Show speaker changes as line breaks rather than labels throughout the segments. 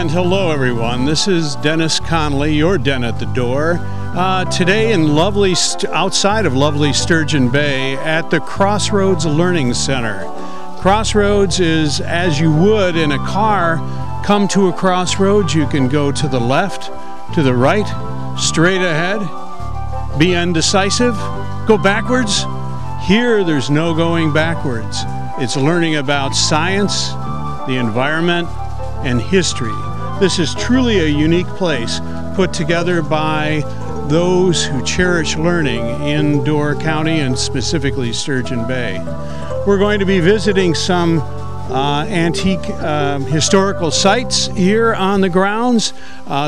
And hello everyone, this is Dennis Connolly, your Den at the Door. Today in outside of lovely Sturgeon Bay at the Crossroads Learning Center. Crossroads is as you would in a car. Come to a crossroads, you can go to the left, to the right, straight ahead, be indecisive, go backwards. Here there's no going backwards. It's learning about science, the environment, and history. This is truly a unique place put together by those who cherish learning in Door County and specifically Sturgeon Bay. We're going to be visiting some antique historical sites here on the grounds.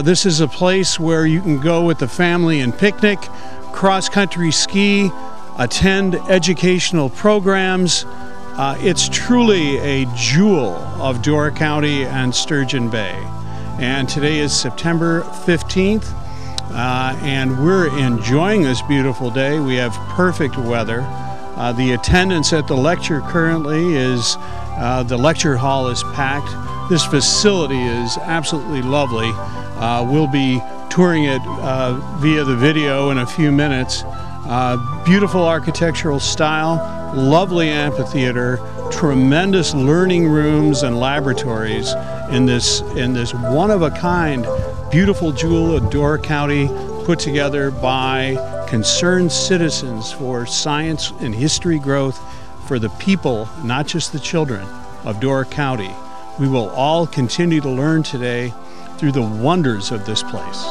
This is a place where you can go with the family and picnic, cross-country ski, attend educational programs. It's truly a jewel of Door County and Sturgeon Bay. And today is September 15th, and we're enjoying this beautiful day. We have perfect weather. The attendance at the lecture currently is, the lecture hall is packed. This facility is absolutely lovely. We'll be touring it via the video in a few minutes. Beautiful architectural style, lovely amphitheater, tremendous learning rooms and laboratories in this one-of-a-kind beautiful jewel of Door County, put together by concerned citizens for science and history growth for the people, not just the children, of Door County. We will all continue to learn today through the wonders of this place.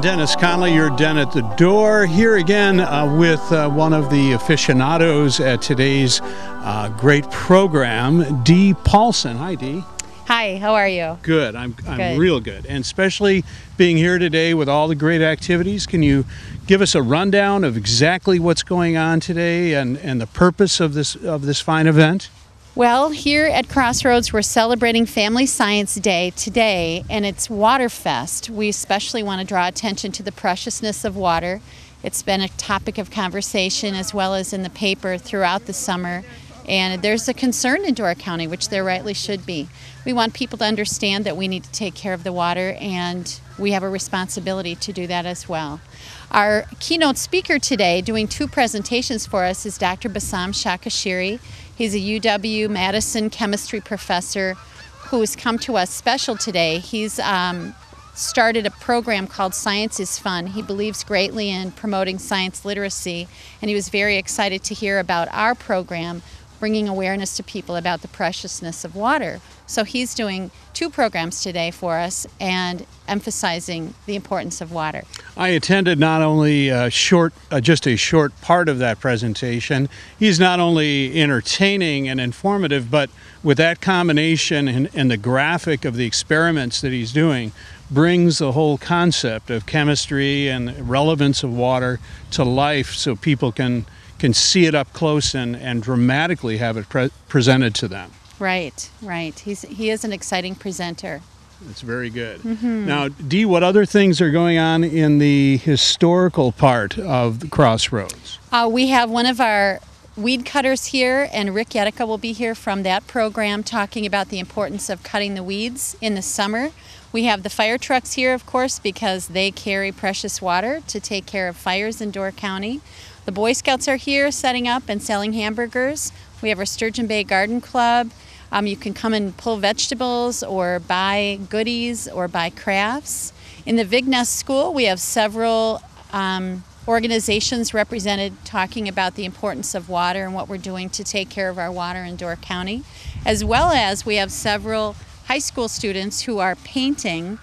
Dennis Connolly, your Den at the Door, here again with one of the aficionados at today's great program, Dee Paulson. Hi, Dee.
Hi, how are you?
Good. I'm real good. And especially being here today with all the great activities, can you give us a rundown of exactly what's going on today and the purpose of this fine event?
Well, here at Crossroads, we're celebrating Family Science Day today, and it's Waterfest. We especially want to draw attention to the preciousness of water. It's been a topic of conversation as well as in the paper throughout the summer, and there's a concern in Door County, which there rightly should be. We want people to understand that we need to take care of the water, and we have a responsibility to do that as well. Our keynote speaker today, doing two presentations for us, is Dr. Bassam Shakhashiri. He's a UW-Madison chemistry professor who's come to us special today. He's started a program called Science is Fun. He believes greatly in promoting science literacy, and he was very excited to hear about our program, bringing awareness to people about the preciousness of water. So he's doing two programs today for us and emphasizing the importance of water.
I attended not only just a short part of that presentation. He's not only entertaining and informative, but with that combination and the graphic of the experiments that he's doing, brings the whole concept of chemistry and the relevance of water to life so people can see it up close and dramatically have it presented to them.
Right, right. He is an exciting presenter.
It's very good. Mm-hmm. Now, Dee, what other things are going on in the historical part of the Crossroads?
We have one of our weed cutters here, and Rick Yetica will be here from that program talking about the importance of cutting the weeds in the summer. We have the fire trucks here, of course, because they carry precious water to take care of fires in Door County. The Boy Scouts are here setting up and selling hamburgers. We have our Sturgeon Bay Garden Club. You can come and pull vegetables or buy goodies or buy crafts. In the Vigness School, we have several organizations represented talking about the importance of water and what we're doing to take care of our water in Door County, as well as we have several high school students who are painting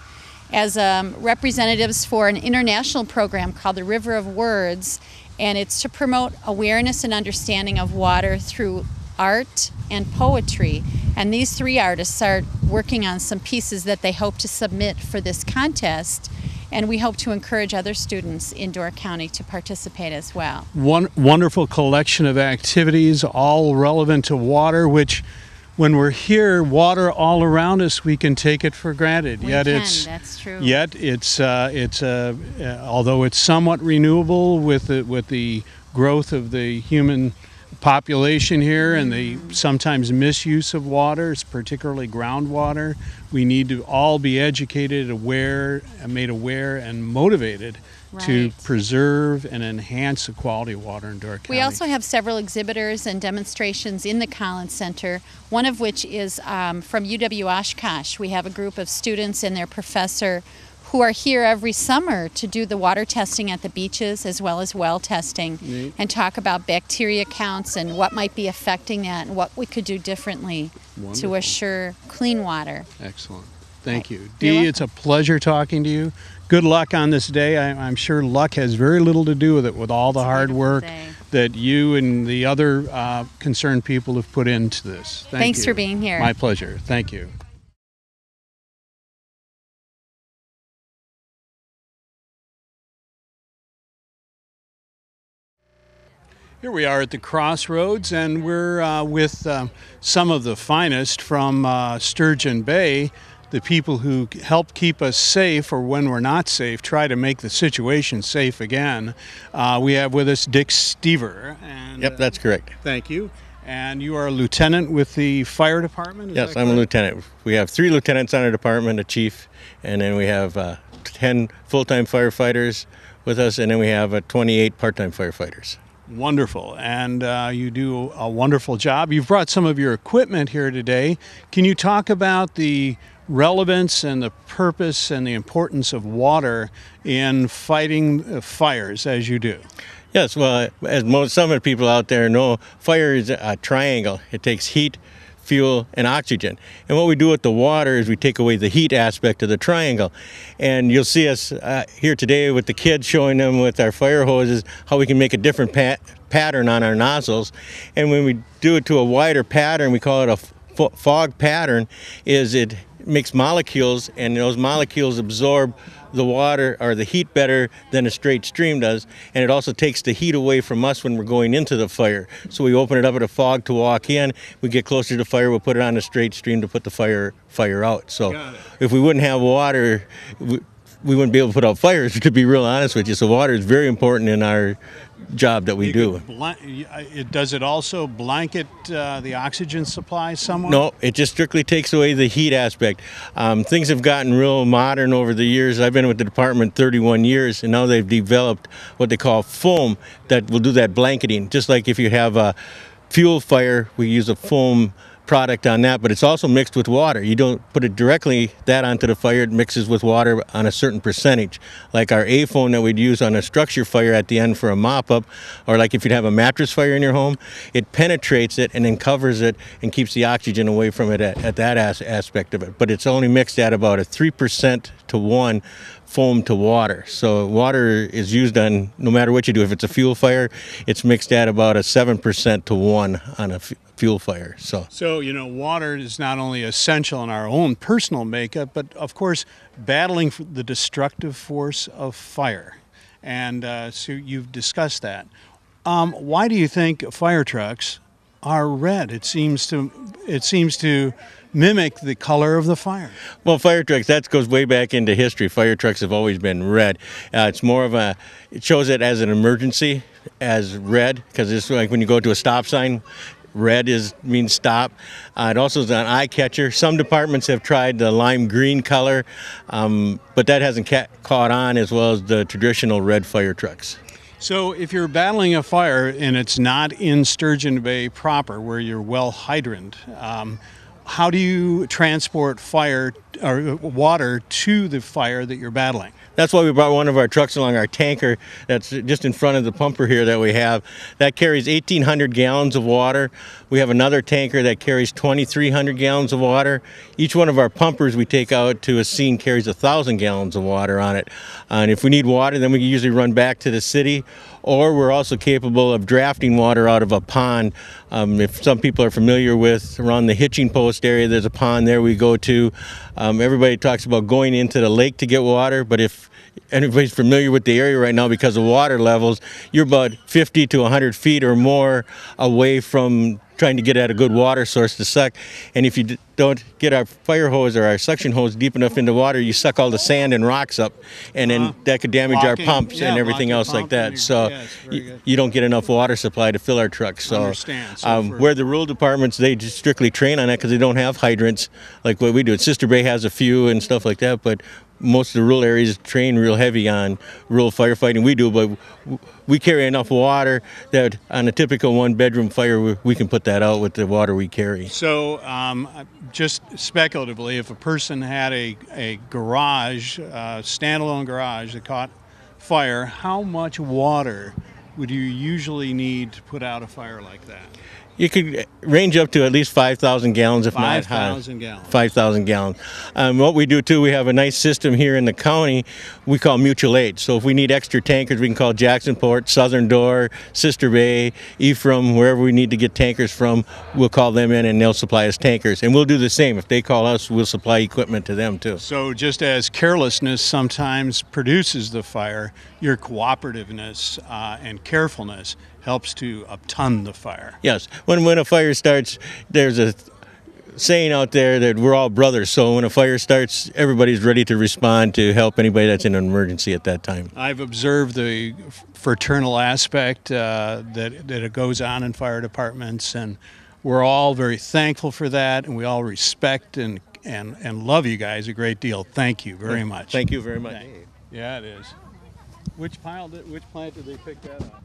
as representatives for an international program called the River of Words, and it's to promote awareness and understanding of water through art and poetry. And these three artists are working on some pieces that they hope to submit for this contest, and we hope to encourage other students in Door County to participate as well.
One wonderful collection of activities, all relevant to water, which when we're here, water all around us, we can take it for granted.
That's true.
Yet it's although it's somewhat renewable with the growth of the human population here and the sometimes misuse of water, particularly groundwater. We need to all be educated, made aware, and motivated to preserve and enhance the quality of water in Door County.
We also have several exhibitors and demonstrations in the Collins Center, one of which is from UW Oshkosh. We have a group of students and their professor who are here every summer to do the water testing at the beaches as well as well testing and talk about bacteria counts and what might be affecting that and what we could do differently to assure clean water.
Excellent. Thank you. Dee, it's a pleasure talking to you. Good luck on this day. I'm sure luck has very little to do with it, with all the hard work that you and the other concerned people have put into this.
Thanks for being here.
My pleasure. Thank you. Here we are at the Crossroads, and we're with some of the finest from Sturgeon Bay, the people who help keep us safe, or when we're not safe, try to make the situation safe again. We have with us Dick Stever. And,
yep, that's correct.
Thank you. And you are a lieutenant with the fire department?
Yes, I'm a lieutenant. We have 3 lieutenants on our department, a chief, and then we have 10 full-time firefighters with us, and then we have 28 part-time firefighters.
Wonderful, and you do a wonderful job. You've brought some of your equipment here today. Can you talk about the relevance and the purpose and the importance of water in fighting fires as you do?
Yes, well, as some of the people out there know, fire is a triangle. It takes heat, fuel, and oxygen. And what we do with the water is we take away the heat aspect of the triangle. And you'll see us here today with the kids showing them with our fire hoses how we can make a different pattern on our nozzles. And when we do it to a wider pattern, we call it a fog pattern, is it makes molecules, and those molecules absorb the water or the heat better than a straight stream does, and it also takes the heat away from us when we're going into the fire. So we open it up at a fog to walk in, we get closer to the fire, we'll put it on a straight stream to put the fire out. So if we wouldn't have water, we wouldn't be able to put out fires, to be real honest with you. So water is very important in our job that we do.
Does it also blanket the oxygen supply somewhat?
No, it just strictly takes away the heat aspect. Things have gotten real modern over the years. I've been with the department 31 years, and now they've developed what they call foam that will do that blanketing. Just like if you have a fuel fire, we use a foam product on that, but it's also mixed with water. You don't put it directly onto the fire, it mixes with water on a certain percentage. Like our A-foam that we'd use on a structure fire at the end for a mop-up, or like if you'd have a mattress fire in your home, it penetrates it and then covers it and keeps the oxygen away from it at that aspect of it. But it's only mixed at about a 3% to 1 foam to water. So water is used on, no matter what you do, if it's a fuel fire, it's mixed at about a 7% to 1 on a fuel fire.
So, you know, water is not only essential in our own personal makeup, but of course, battling the destructive force of fire. And so you've discussed that. Why do you think fire trucks are red? It seems to mimic the color of the fire.
Well, fire trucks, that goes way back into history. Fire trucks have always been red. It's more of it shows it as an emergency as red, because it's like when you go to a stop sign, red means stop. It also is an eye catcher. Some departments have tried the lime green color, but that hasn't caught on as well as the traditional red fire trucks.
So if you're battling a fire and it's not in Sturgeon Bay proper, where you're well hydrant, how do you transport fire or water to the fire that you're battling?
That's why we brought one of our trucks along, our tanker that's just in front of the pumper here that we have. That carries 1,800 gallons of water. We have another tanker that carries 2,300 gallons of water. Each one of our pumpers we take out to a scene carries 1,000 gallons of water on it. And if we need water, then we can usually run back to the city, or we're also capable of drafting water out of a pond. If some people are familiar with around the hitching post area, there's a pond there we go to. Everybody talks about going into the lake to get water, but if anybody's familiar with the area right now, because of water levels, you're about 50 to 100 feet or more away from trying to get at a good water source to suck. And if you don't get our fire hose or our suction hose deep enough into water, you suck all the sand and rocks up, and then that could damage our pumps and everything else like that. So you don't get enough water supply to fill our trucks. So where the rural departments, they just strictly train on that because they don't have hydrants like what we do. Sister Bay has a few and stuff like that, but most of the rural areas train real heavy on rural firefighting. We do, but we carry enough water that on a typical one-bedroom fire, we can put that out with the water we carry.
So just speculatively, if a person had a garage, standalone garage that caught fire, how much water would you usually need to put out a fire like that?
You could range up to at least 5,000 gallons, if not higher.
5,000 gallons.
5,000 gallons. What we do too, we have a nice system here in the county we call mutual aid. So if we need extra tankers, we can call Jacksonport, Southern Door, Sister Bay, Ephraim, wherever we need to get tankers from, we'll call them in and they'll supply us tankers. And we'll do the same. If they call us, we'll supply equipment to them too.
So just as carelessness sometimes produces the fire, your cooperativeness and carefulness helps to upton the fire.
Yes. When a fire starts, there's a saying out there that we're all brothers. So when a fire starts, everybody's ready to respond to help anybody that's in an emergency at that time.
I've observed the fraternal aspect that it goes on in fire departments, and we're all very thankful for that, and we all respect and love you guys a great deal. Thank you very much.
Thank you very much.
Yeah, it is. Which plant did they pick that up?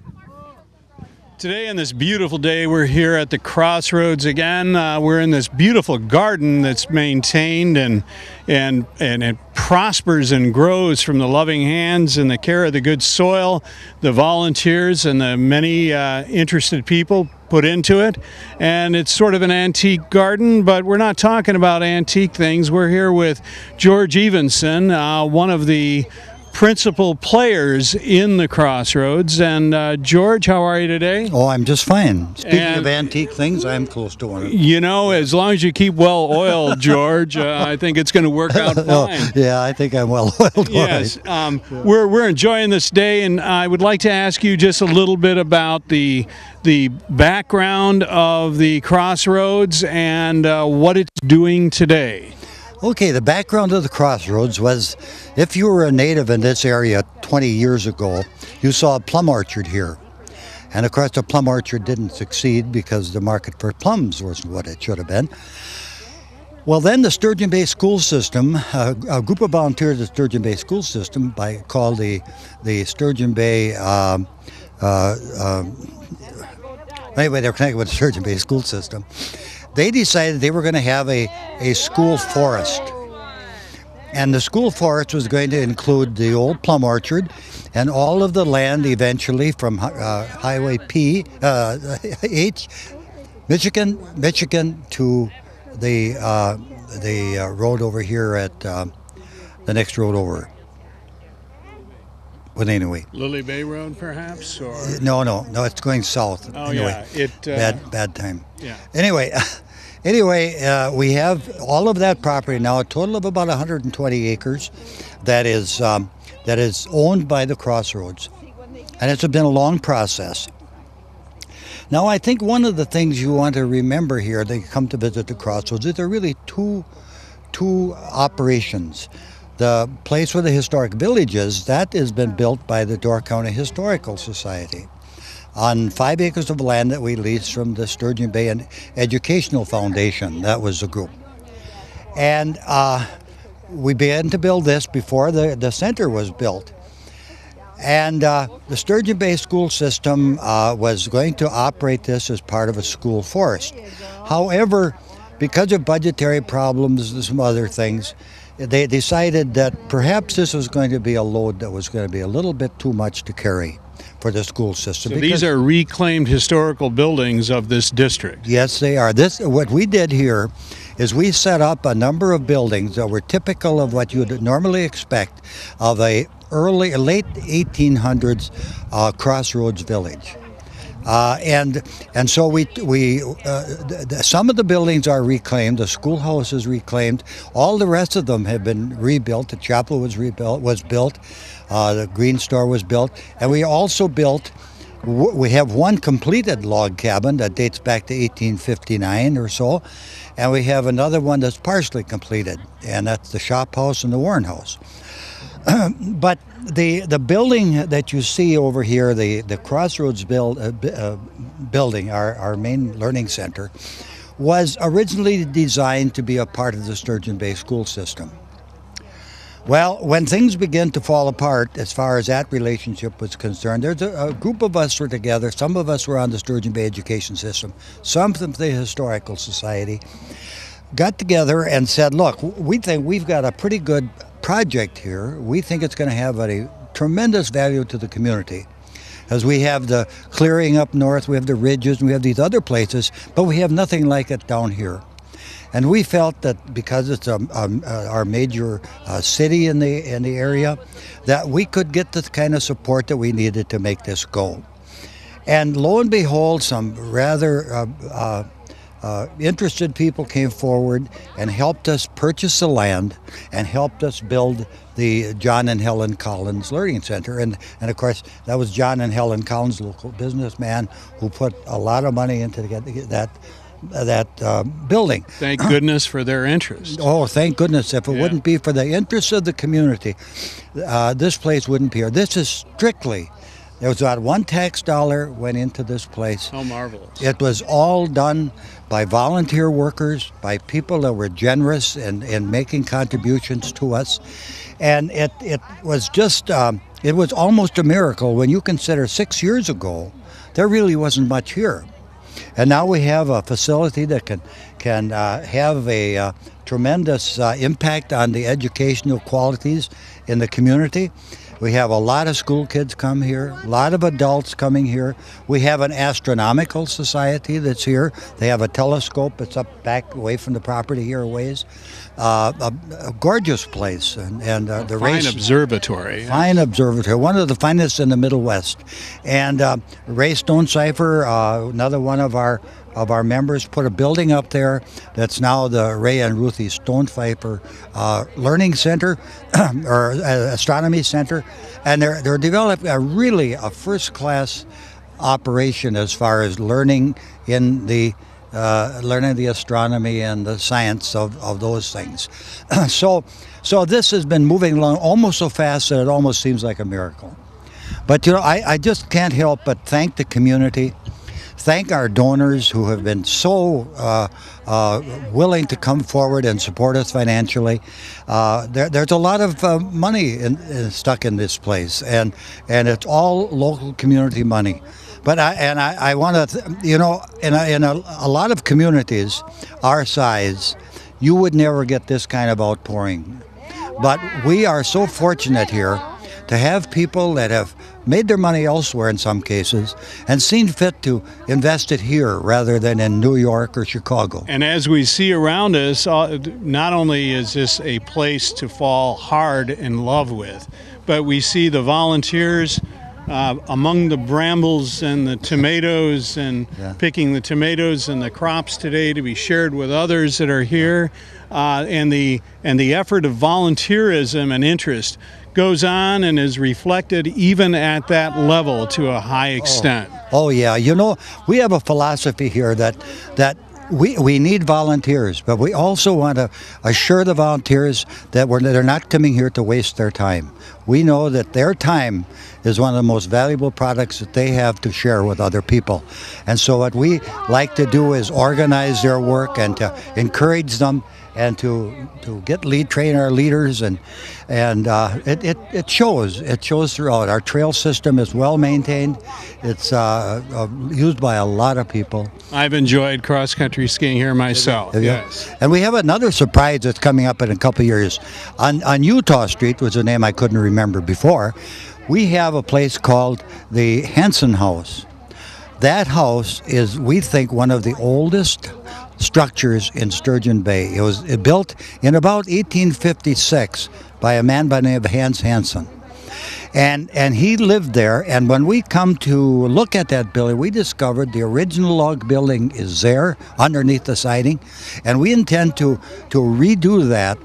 Today, on this beautiful day, we're here at the Crossroads again. We're in this beautiful garden that's maintained and it prospers and grows from the loving hands and the care of the good soil, the volunteers, and the many interested people put into it. And it's sort of an antique garden, but we're not talking about antique things. We're here with George Evenson, one of the principal players in the Crossroads. And George, how are you today?
Oh, I'm just fine. Speaking of antique things, I'm close to one.
You know, as long as you keep well oiled, George, I think it's going to work out fine.
Yeah, I think I'm well oiled.
Yes,
right.
We're enjoying this day, and I would like to ask you just a little bit about the background of the Crossroads and what it's doing today.
Okay, the background of the Crossroads was, if you were a native in this area 20 years ago, you saw a plum orchard here. And of course the plum orchard didn't succeed because the market for plums wasn't what it should have been. Well, then the Sturgeon Bay school system, a group of volunteers at the Sturgeon Bay school system called the Sturgeon Bay, anyway, they're connected with the Sturgeon Bay school system. They decided they were going to have a school forest. And the school forest was going to include the old plum orchard and all of the land eventually from Highway H, Michigan to the road over here at the next road over. But anyway.
Lily Bay Road, perhaps? Or?
No, it's going south.
Oh,
anyway,
yeah.
Bad time.
Yeah.
Anyway, we have all of that property now, a total of about 120 acres that is owned by the Crossroads. And it's been a long process. Now, I think one of the things you want to remember here, they come to visit the Crossroads, is there are really two operations. The place where the historic village is, that has been built by the Door County Historical Society on 5 acres of land that we leased from the Sturgeon Bay and Educational Foundation. That was the group. And we began to build this before the center was built. And the Sturgeon Bay school system was going to operate this as part of a school forest. However, because of budgetary problems and some other things, they decided that perhaps this was going to be a load that was going to be a little bit too much to carry for the school system.
So these are reclaimed historical buildings of this district?
Yes, they are. What we did here is we set up a number of buildings that were typical of what you would normally expect of a late 1800s Crossroads village. And so we some of the buildings are reclaimed. The schoolhouse is reclaimed. All the rest of them have been rebuilt. The chapel was built. The green store was built, and we also built We have one completed log cabin that dates back to 1859 or so, and we have another one that's partially completed, and that's the shop house and the Warren house. But the building that you see over here, the Crossroads building, our main learning center, was originally designed to be a part of the Sturgeon Bay school system. Well, when things began to fall apart as far as that relationship was concerned, there's a group of us were together. Some of us were on the Sturgeon Bay education system, some from the Historical Society, got together and said, look, we think we've got a pretty good project here. We think it's going to have a tremendous value to the community. As we have the clearing up north, we have the ridges, and we have these other places, but we have nothing like it down here. And we felt that because it's our major city in the area, that we could get the kind of support that we needed to make this go. And lo and behold, some rather interested people came forward and helped us purchase the land and helped us build the John and Helen Collins Learning Center. And of course, that was John and Helen Collins, local businessman, who put a lot of money into that building.
Thank goodness for their interest.
Oh, thank goodness. If it wouldn't be for the interest of the community, this place wouldn't be here. This is strictly, there was not one tax dollar went into this place.
How marvelous.
It was all done by volunteer workers, by people that were generous in making contributions to us. And it was just, it was almost a miracle when you consider 6 years ago, there really wasn't much here. And now we have a facility that can have a tremendous impact on the educational qualities in the community. We have a lot of school kids come here, a lot of adults coming here. We have an astronomical society that's here. They have a telescope that's up back away from the property here a ways. A gorgeous place. And the
fine observatory.
Fine observatory, one of the finest in the Middle West. And Ray Stonecipher, another one of our members, put a building up there that's now the Ray and Ruthie Stonecipher Learning Center, or Astronomy Center, and they're developing a first-class operation as far as learning in the astronomy and the science of those things. So this has been moving along almost so fast that it almost seems like a miracle. But I just can't help but thank the community. Thank our donors who have been so willing to come forward and support us financially. There's a lot of money stuck in this place, and it's all local community money. But I want to, in a lot of communities our size, you would never get this kind of outpouring. But we are so fortunate here to have people that have made their money elsewhere in some cases and seen fit to invest it here rather than in New York or Chicago.
And as we see around us, not only is this a place to fall hard in love with, but we see the volunteers among the brambles and the tomatoes and picking the tomatoes and the crops today to be shared with others that are here, and the effort of volunteerism and interest goes on and is reflected even at that level to a high extent.
Oh yeah, we have a philosophy here that we need volunteers, but we also want to assure the volunteers that they're not coming here to waste their time. We know that their time is one of the most valuable products that they have to share with other people. And so what we like to do is organize their work and to encourage them and to train our leaders, and it shows throughout. Our trail system is well maintained. It's used by a lot of people.
I've enjoyed cross-country skiing here myself. Yes.
And we have another surprise that's coming up in a couple of years. On Utah Street, which is a name I couldn't remember before, we have a place called the Hansen House. That house is, we think, one of the oldest structures in Sturgeon Bay. It was built in about 1856 by a man by the name of Hans Hansen. And he lived there, and when we come to look at that building, we discovered the original log building is there underneath the siding, and we intend to redo that,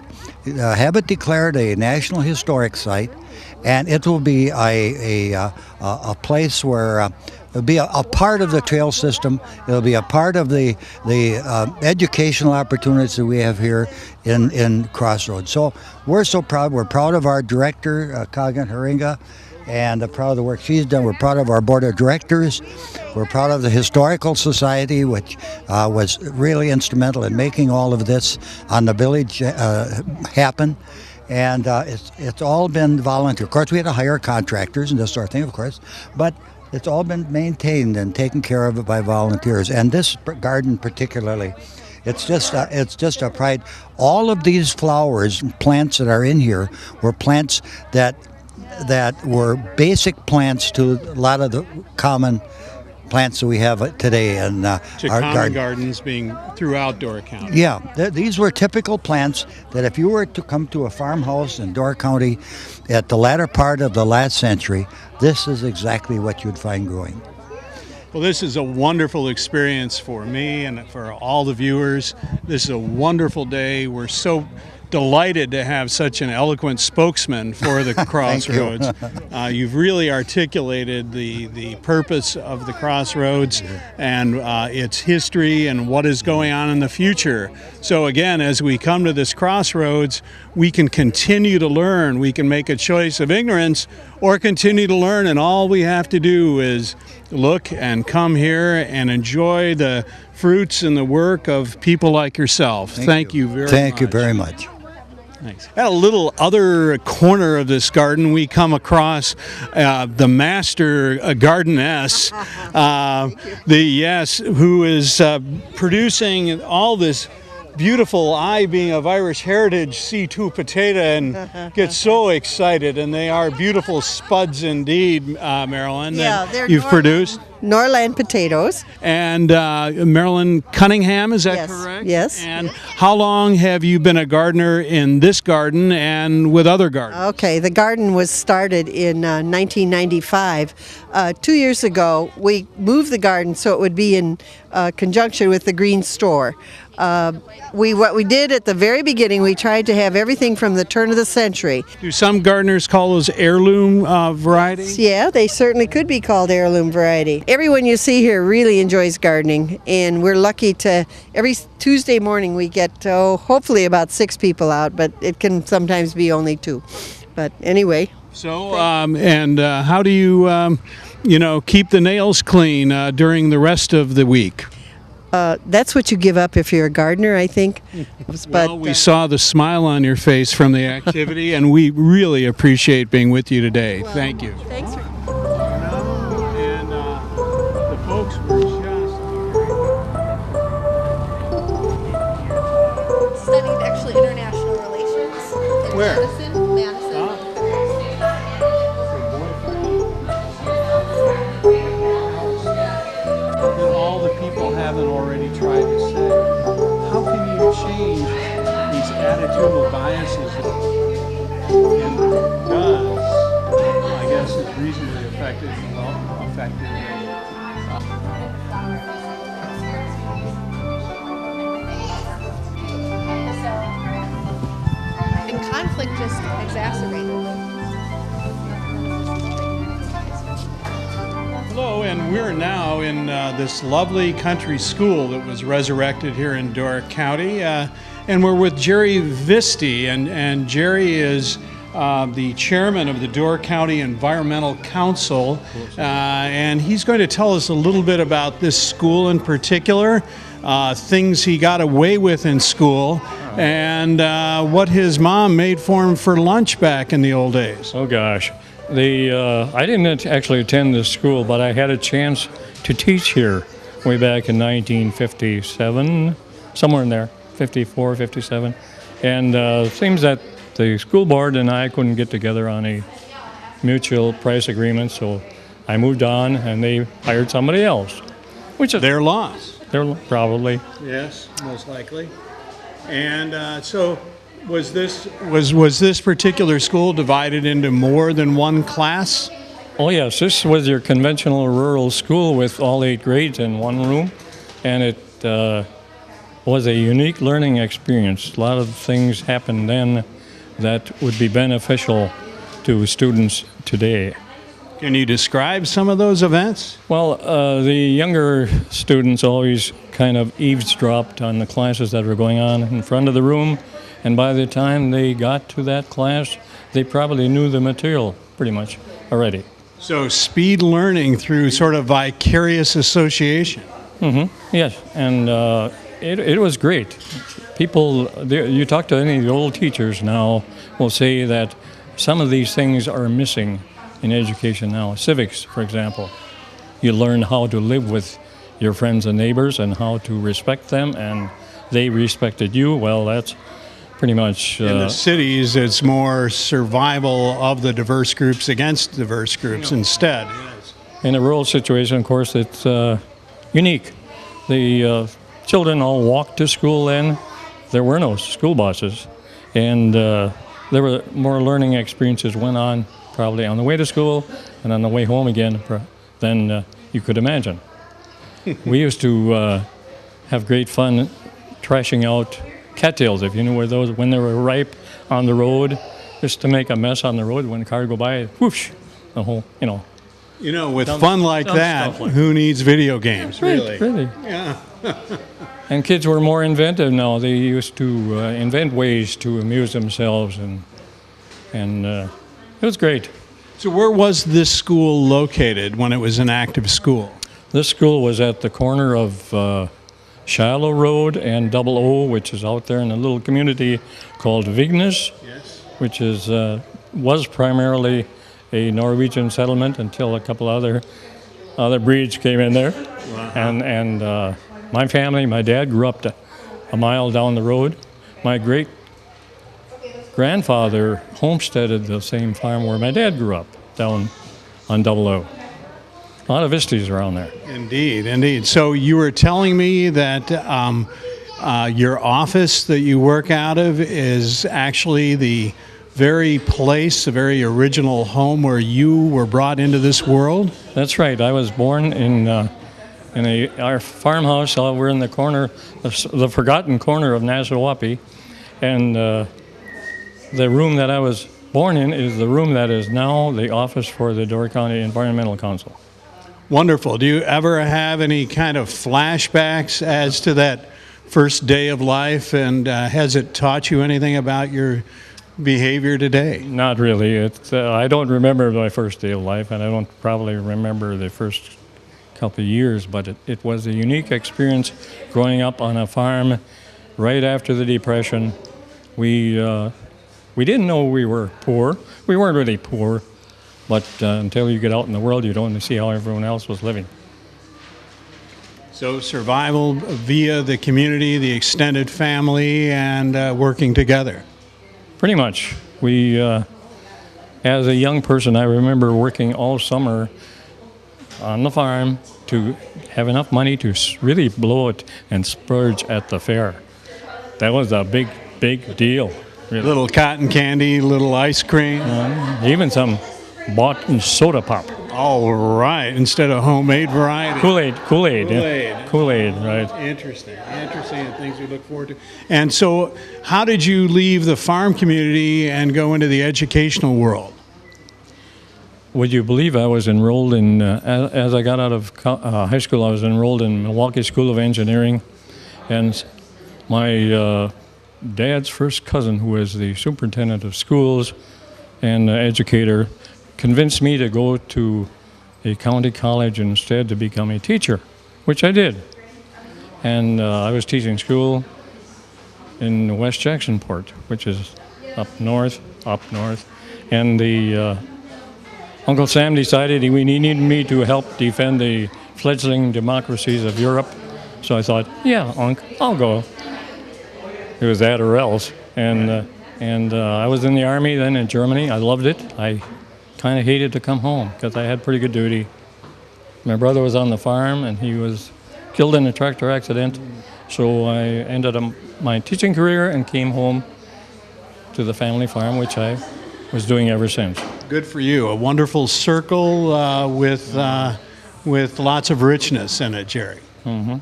have it declared a National Historic Site, and it will be a place where It'll be a part of the trail system. It'll be a part of the educational opportunities that we have here in Crossroads. So we're so proud. We're proud of our director, Kagan Haringa, and proud of the work she's done. We're proud of our board of directors. We're proud of the Historical Society, which was really instrumental in making all of this on the village happen. And it's all been volunteer. Of course, we had to hire contractors and this sort of thing, of course, but it's all been maintained and taken care of by volunteers. And this garden particularly, it's just a pride. All of these flowers and plants that are in here were plants that were basic plants to a lot of the common plants that we have today in our
common gardens being throughout Door County.
Yeah, these were typical plants that if you were to come to a farmhouse in Door County at the latter part of the last century, this is exactly what you'd find growing.
Well, this is a wonderful experience for me and for all the viewers. This is a wonderful day. We're so delighted to have such an eloquent spokesman for the Crossroads. You've really articulated the purpose of the Crossroads and its history and what is going on in the future. So again, as we come to this Crossroads, we can continue to learn. We can make a choice of ignorance or continue to learn, and all we have to do is look and come here and enjoy the fruits and the work of people like yourself. Thank you very much.
Thank you very much.
Nice. At a little other corner of this garden, we come across the master gardeness, who is producing all this beautiful, I being of Irish heritage, C2 potato and get so excited. And they are beautiful spuds indeed, Marilyn, that you've produced.
Norland potatoes.
And Marilyn Cunningham, is that correct?
Yes.
And how long have you been a gardener in this garden and with other gardens?
Okay, the garden was started in 1995. 2 years ago, we moved the garden so it would be in conjunction with the green store. What we did at the very beginning, we tried to have everything from the turn of the century.
Do some gardeners call those heirloom varieties?
Yeah, they certainly could be called heirloom variety. Everyone you see here really enjoys gardening, and we're lucky to, every Tuesday morning we get, hopefully about 6 people out, but it can sometimes be only 2. But anyway.
So, how do you, keep the nails clean during the rest of the week?
That's what you give up if you're a gardener, I think.
Well, we saw the smile on your face from the activity, and we really appreciate being with you today.
Well,
thank you.
Thanks.
And the folks were just
Studied actually international relations in
Where?
Madison.
That all the people haven't already tried to say. How can you change these attitudinal biases? And does, I guess, is reasonably effective.
And conflict just exacerbated.
Hello, and we're now in this lovely country school that was resurrected here in Door County, and we're with Jerry Visti, and Jerry is the chairman of the Door County Environmental Council, and he's going to tell us a little bit about this school in particular, things he got away with in school, and what his mom made for him for lunch back in the old days.
Oh gosh. I didn't actually attend this school, but I had a chance to teach here way back in 1957, somewhere in there, 54, 57. And it seems that the school board and I couldn't get together on a mutual price agreement, so I moved on and they hired somebody else. Which is
Their loss.
They're probably.
Yes, most likely. And so was this particular school divided into more than one class?
Oh yes, this was your conventional rural school with all 8 grades in one room, and it was a unique learning experience. A lot of things happened then that would be beneficial to students today.
Can you describe some of those events?
Well, the younger students always kind of eavesdropped on the classes that were going on in front of the room, and by the time they got to that class, they probably knew the material pretty much already.
So speed learning through sort of vicarious association.
Yes, and it was great. People, you talk to any of the old teachers now, will say that some of these things are missing in education now. Civics, for example. You learn how to live with your friends and neighbors and how to respect them, and they respected you. Well, that's pretty much...
in the cities, it's more survival of the diverse groups against diverse groups instead.
In a rural situation, of course, it's unique. The children all walked to school then. There were no school buses, and there were more learning experiences went on probably on the way to school and on the way home again than you could imagine. We used to have great fun trashing out cattails, if you knew where those, when they were ripe on the road, just to make a mess on the road. When the car go by, whoosh, the whole,
with fun like that, who needs video games, really?
Really.
Yeah.
And kids were more inventive now. They used to invent ways to amuse themselves, and it was great.
So where was this school located when it was an active school?
This school was at the corner of Shallow Road and Double O, which is out there in a little community called Vignes, which is was primarily a Norwegian settlement until a couple other breeds came in there. Wow. And my family, my dad grew up a mile down the road. My great-grandfather homesteaded the same farm where my dad grew up, down on Double O. A lot of vistas around there.
Indeed, indeed. So you were telling me that your office that you work out of is actually the very place, the very original home where you were brought into this world?
That's right. I was born in our farmhouse over in the corner, the forgotten corner of Nassau-Wappie, and the room that I was born in is the room that is now the office for the Door County Environmental Council.
Wonderful. Do you ever have any kind of flashbacks as to that first day of life, and has it taught you anything about your behavior today?
Not really. I don't remember my first day of life, and I don't probably remember the first couple of years, but it was a unique experience growing up on a farm right after the Depression. We didn't know we were poor. We weren't really poor, but until you get out in the world, you don't see how everyone else was living.
So survival via the community, the extended family, and working together.
Pretty much. We, as a young person, I remember working all summer on the farm to have enough money to really blow it and splurge at the fair. That was a big, big deal. Really.
Little cotton candy, little ice cream.
Even some bought soda pop.
All right, instead of homemade variety.
Kool-Aid, right.
Interesting, and things we look forward to. And so, how did you leave the farm community and go into the educational world?
Would you believe I was enrolled in, as I got out of high school, I was enrolled in Milwaukee School of Engineering, and my dad's first cousin, who was the superintendent of schools and educator, convinced me to go to a county college instead to become a teacher, which I did. And I was teaching school in West Jacksonport, which is up north. And the Uncle Sam decided he needed me to help defend the fledgling democracies of Europe. So I thought, yeah, Unc, I'll go. It was that or else. And I was in the Army then in Germany. I loved it. I kind of hated to come home because I had pretty good duty. My brother was on the farm and he was killed in a tractor accident. So I ended my teaching career and came home to the family farm, which I was doing ever since.
Good for you. A wonderful circle with lots of richness in it, Jerry.
Mm-hmm.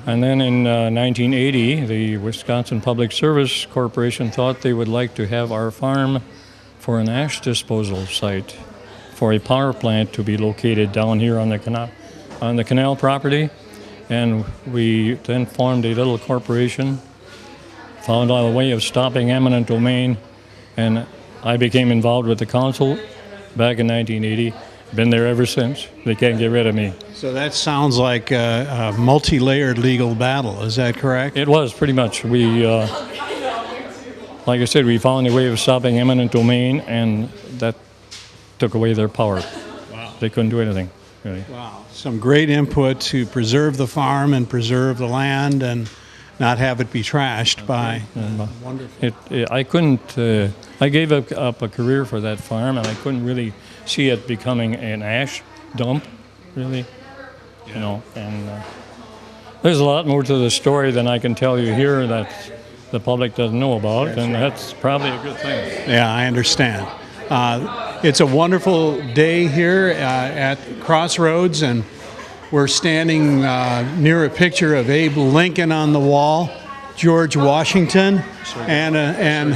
And then in 1980, the Wisconsin Public Service Corporation thought they would like to have our farm for an ash disposal site for a power plant to be located down here on the canal property, and we then formed a little corporation, found out a way of stopping eminent domain, and I became involved with the council back in 1980. Been there ever since. They can't get rid of me.
So that sounds like a multi-layered legal battle. Is that correct?
It was, pretty much. We, like I said, we found a way of stopping eminent domain, and that took away their power.
Wow.
They couldn't do anything, really.
Wow. Some great input to preserve the farm and preserve the land and not have it be trashed by... Wonderful.
I couldn't... I gave up a career for that farm, and I couldn't really see it becoming an ash dump, really. Yeah. You know, and there's a lot more to the story than I can tell you here that the public doesn't know about, and that's probably a good thing.
Yeah, I understand. It's a wonderful day here at Crossroads, and we're standing near a picture of Abe Lincoln on the wall, George Washington, and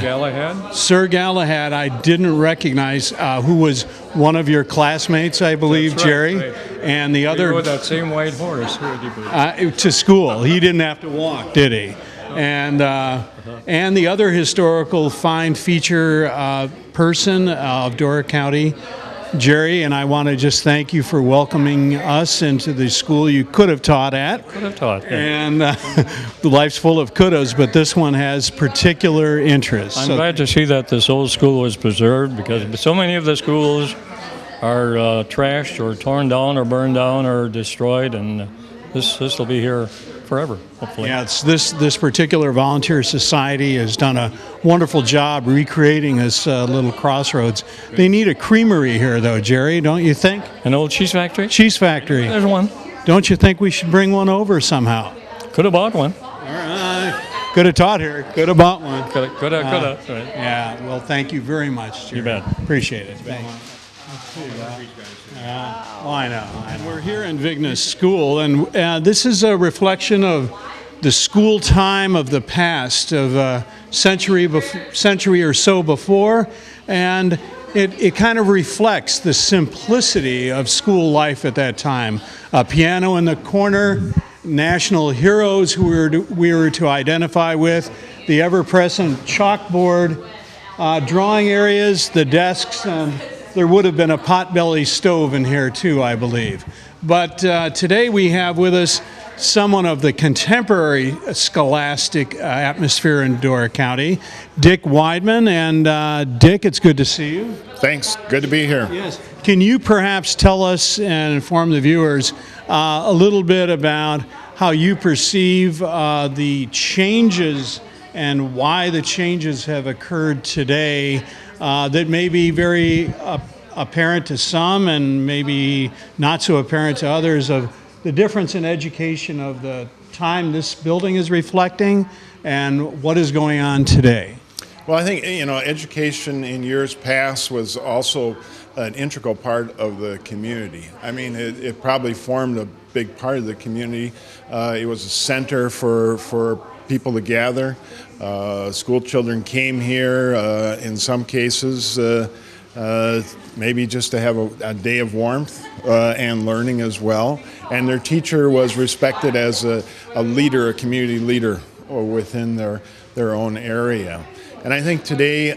Sir Galahad. I didn't recognize who was one of your classmates, I believe, right, Jerry, right. And the other.
He rode that same white horse
to school. He didn't have to walk, did he? And the other historical fine feature person of Door County, Jerry, and I want to just thank you for welcoming us into the school you could have taught at.
Could have taught, yeah.
And life's full of couldas, but this one has particular interest.
I'm glad to see that this old school was preserved, because so many of the schools are trashed or torn down or burned down or destroyed, and this will be here forever, hopefully.
Yeah, it's this particular volunteer society has done a wonderful job recreating this little crossroads. Great. They need a creamery here, though, Jerry, don't you think?
An old cheese factory?
Cheese factory.
There's one.
Don't you think we should bring one over somehow?
Could have bought one.
All right. Could have taught here. Could have bought one.
Could have. Right.
Yeah, well, thank you very much, Jerry.
You bet.
Appreciate it. Thanks. Well, I know. We're here in Vignes School, and this is a reflection of the school time of the past, of a century or so before, and it kind of reflects the simplicity of school life at that time. A piano in the corner, national heroes who we were to identify with, the ever-present chalkboard, drawing areas, the desks, and there would have been a potbelly stove in here too, I believe. But today we have with us someone of the contemporary scholastic atmosphere in Door County, Dick Weidman. And Dick, it's good to see you.
Thanks. Good to be here.
Yes. Can you perhaps tell us and inform the viewers a little bit about how you perceive the changes and why the changes have occurred today that may be very apparent to some and maybe not so apparent to others, of the difference in education of the time this building is reflecting and what is going on today?
Well, I think, education in years past was also an integral part of the community. I mean, it probably formed a big part of the community. It was a center for people to gather. School children came here, in some cases, maybe just to have a day of warmth and learning as well. And their teacher was respected as a leader, a community leader within their own area. And I think today,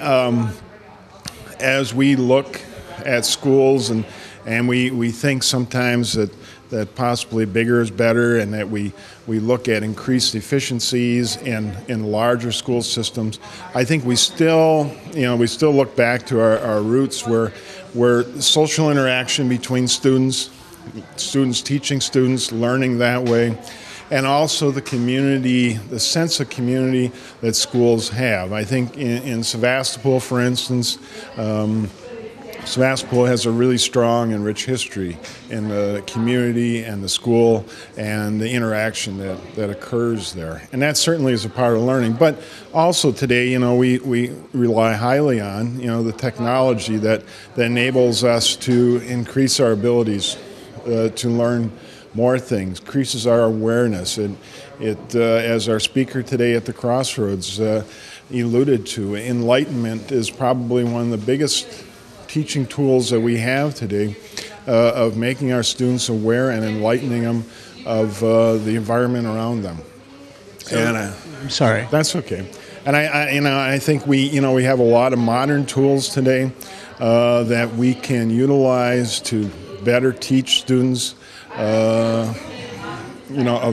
as we look at schools and we think sometimes that possibly bigger is better, and that we look at increased efficiencies in larger school systems, I think we still look back to our roots where social interaction between students teaching students, learning that way, and also the community, the sense of community that schools have. I think in Sevastopol, for instance, Sevastopol has a really strong and rich history in the community and the school and the interaction that occurs there. And that certainly is a part of learning. But also today, we rely highly on, the technology that enables us to increase our abilities to learn more things, increases our awareness. It as our speaker today at the Crossroads alluded to, enlightenment is probably one of the biggest teaching tools that we have today of making our students aware and enlightening them of the environment around them.
I'm sorry.
That's okay. And I think we have a lot of modern tools today that we can utilize to better teach students, of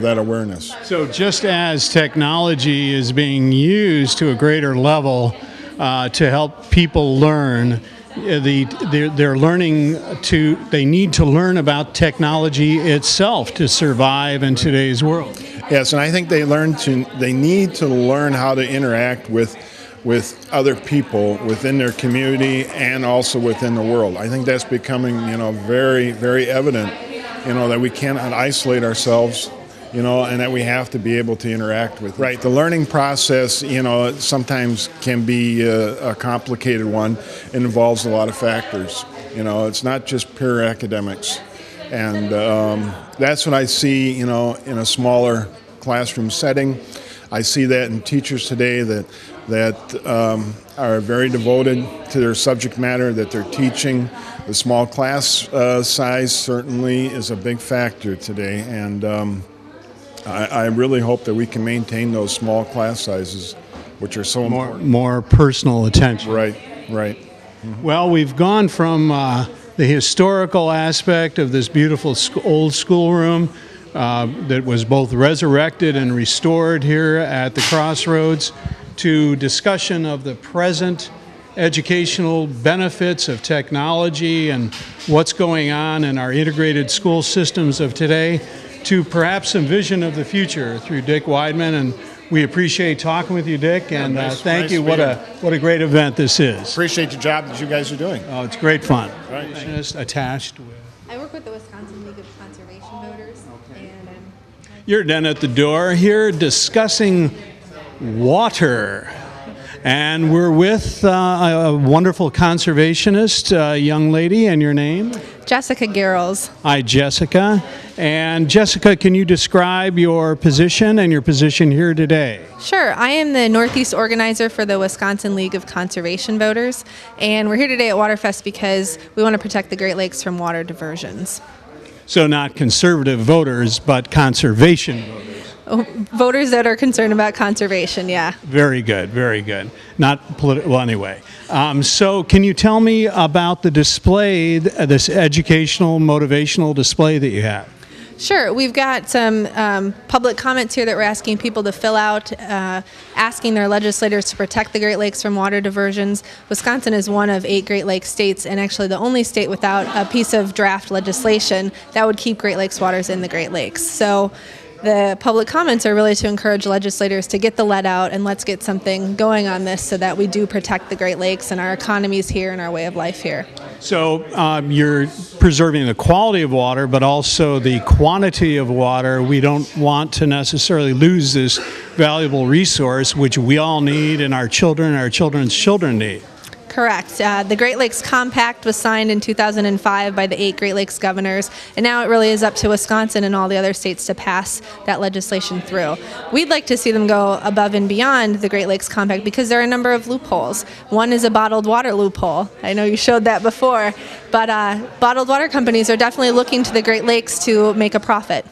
that awareness.
So just as technology is being used to a greater level to help people learn, they're learning they need to learn about technology itself to survive in today's world.
Yes, and I think they need to learn how to interact with other people within their community and also within the world. I think that's becoming, very, very evident, that we cannot isolate ourselves, and that we have to be able to interact with. Right, the learning process, sometimes can be a complicated one. It involves a lot of factors. It's not just pure academics. And that's what I see, in a smaller classroom setting. I see that in teachers today that are very devoted to their subject matter that they're teaching. The small class size certainly is a big factor today, and I really hope that we can maintain those small class sizes, which are so important.
More personal attention.
Right. Mm-hmm.
Well, we've gone from the historical aspect of this beautiful old schoolroom that was both resurrected and restored here at the Crossroads to discussion of the present educational benefits of technology and what's going on in our integrated school systems of today, to perhaps some vision of the future through Dick Weidman. And we appreciate talking with you, Dick, and thank you. What a great event this is.
Appreciate the job that you guys are doing.
Oh, it's great fun.
Right.
Just attached with.
I work with the Wisconsin League of Conservation Voters, and
You're down at the door here discussing water. And we're with a wonderful conservationist, young lady, and your name?
Jessica Garrels.
Hi, Jessica. And Jessica, can you describe your position and your position here today?
Sure. I am the Northeast organizer for the Wisconsin League of Conservation Voters, and we're here today at Waterfest because we want to protect the Great Lakes from water diversions.
So not conservative voters, but conservation voters.
Voters that are concerned about conservation, yeah.
Very good, very good. Not political, well, anyway. So can you tell me about the display, this educational, motivational display that you have?
Sure. We've got some public comments here that we're asking people to fill out, asking their legislators to protect the Great Lakes from water diversions. Wisconsin is one of 8 Great Lakes states, and actually the only state without a piece of draft legislation that would keep Great Lakes waters in the Great Lakes. So the public comments are really to encourage legislators to get the lead out and let's get something going on this so that we do protect the Great Lakes and our economies here and our way of life here.
So you're preserving the quality of water, but also the quantity of water. We don't want to necessarily lose this valuable resource, which we all need and our children and our children's children need.
Correct. The Great Lakes Compact was signed in 2005 by the 8 Great Lakes governors, and now it really is up to Wisconsin and all the other states to pass that legislation through. We'd like to see them go above and beyond the Great Lakes Compact because there are a number of loopholes. One is a bottled water loophole. I know you showed that before, but bottled water companies are definitely looking to the Great Lakes to make a profit.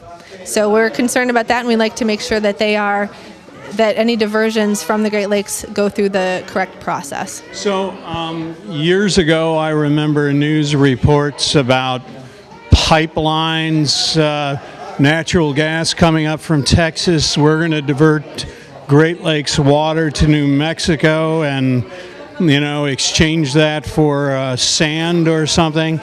So we're concerned about that, and we'd like to make sure that that any diversions from the Great Lakes go through the correct process.
So years ago, I remember news reports about pipelines, natural gas coming up from Texas. We're going to divert Great Lakes water to New Mexico and exchange that for sand or something.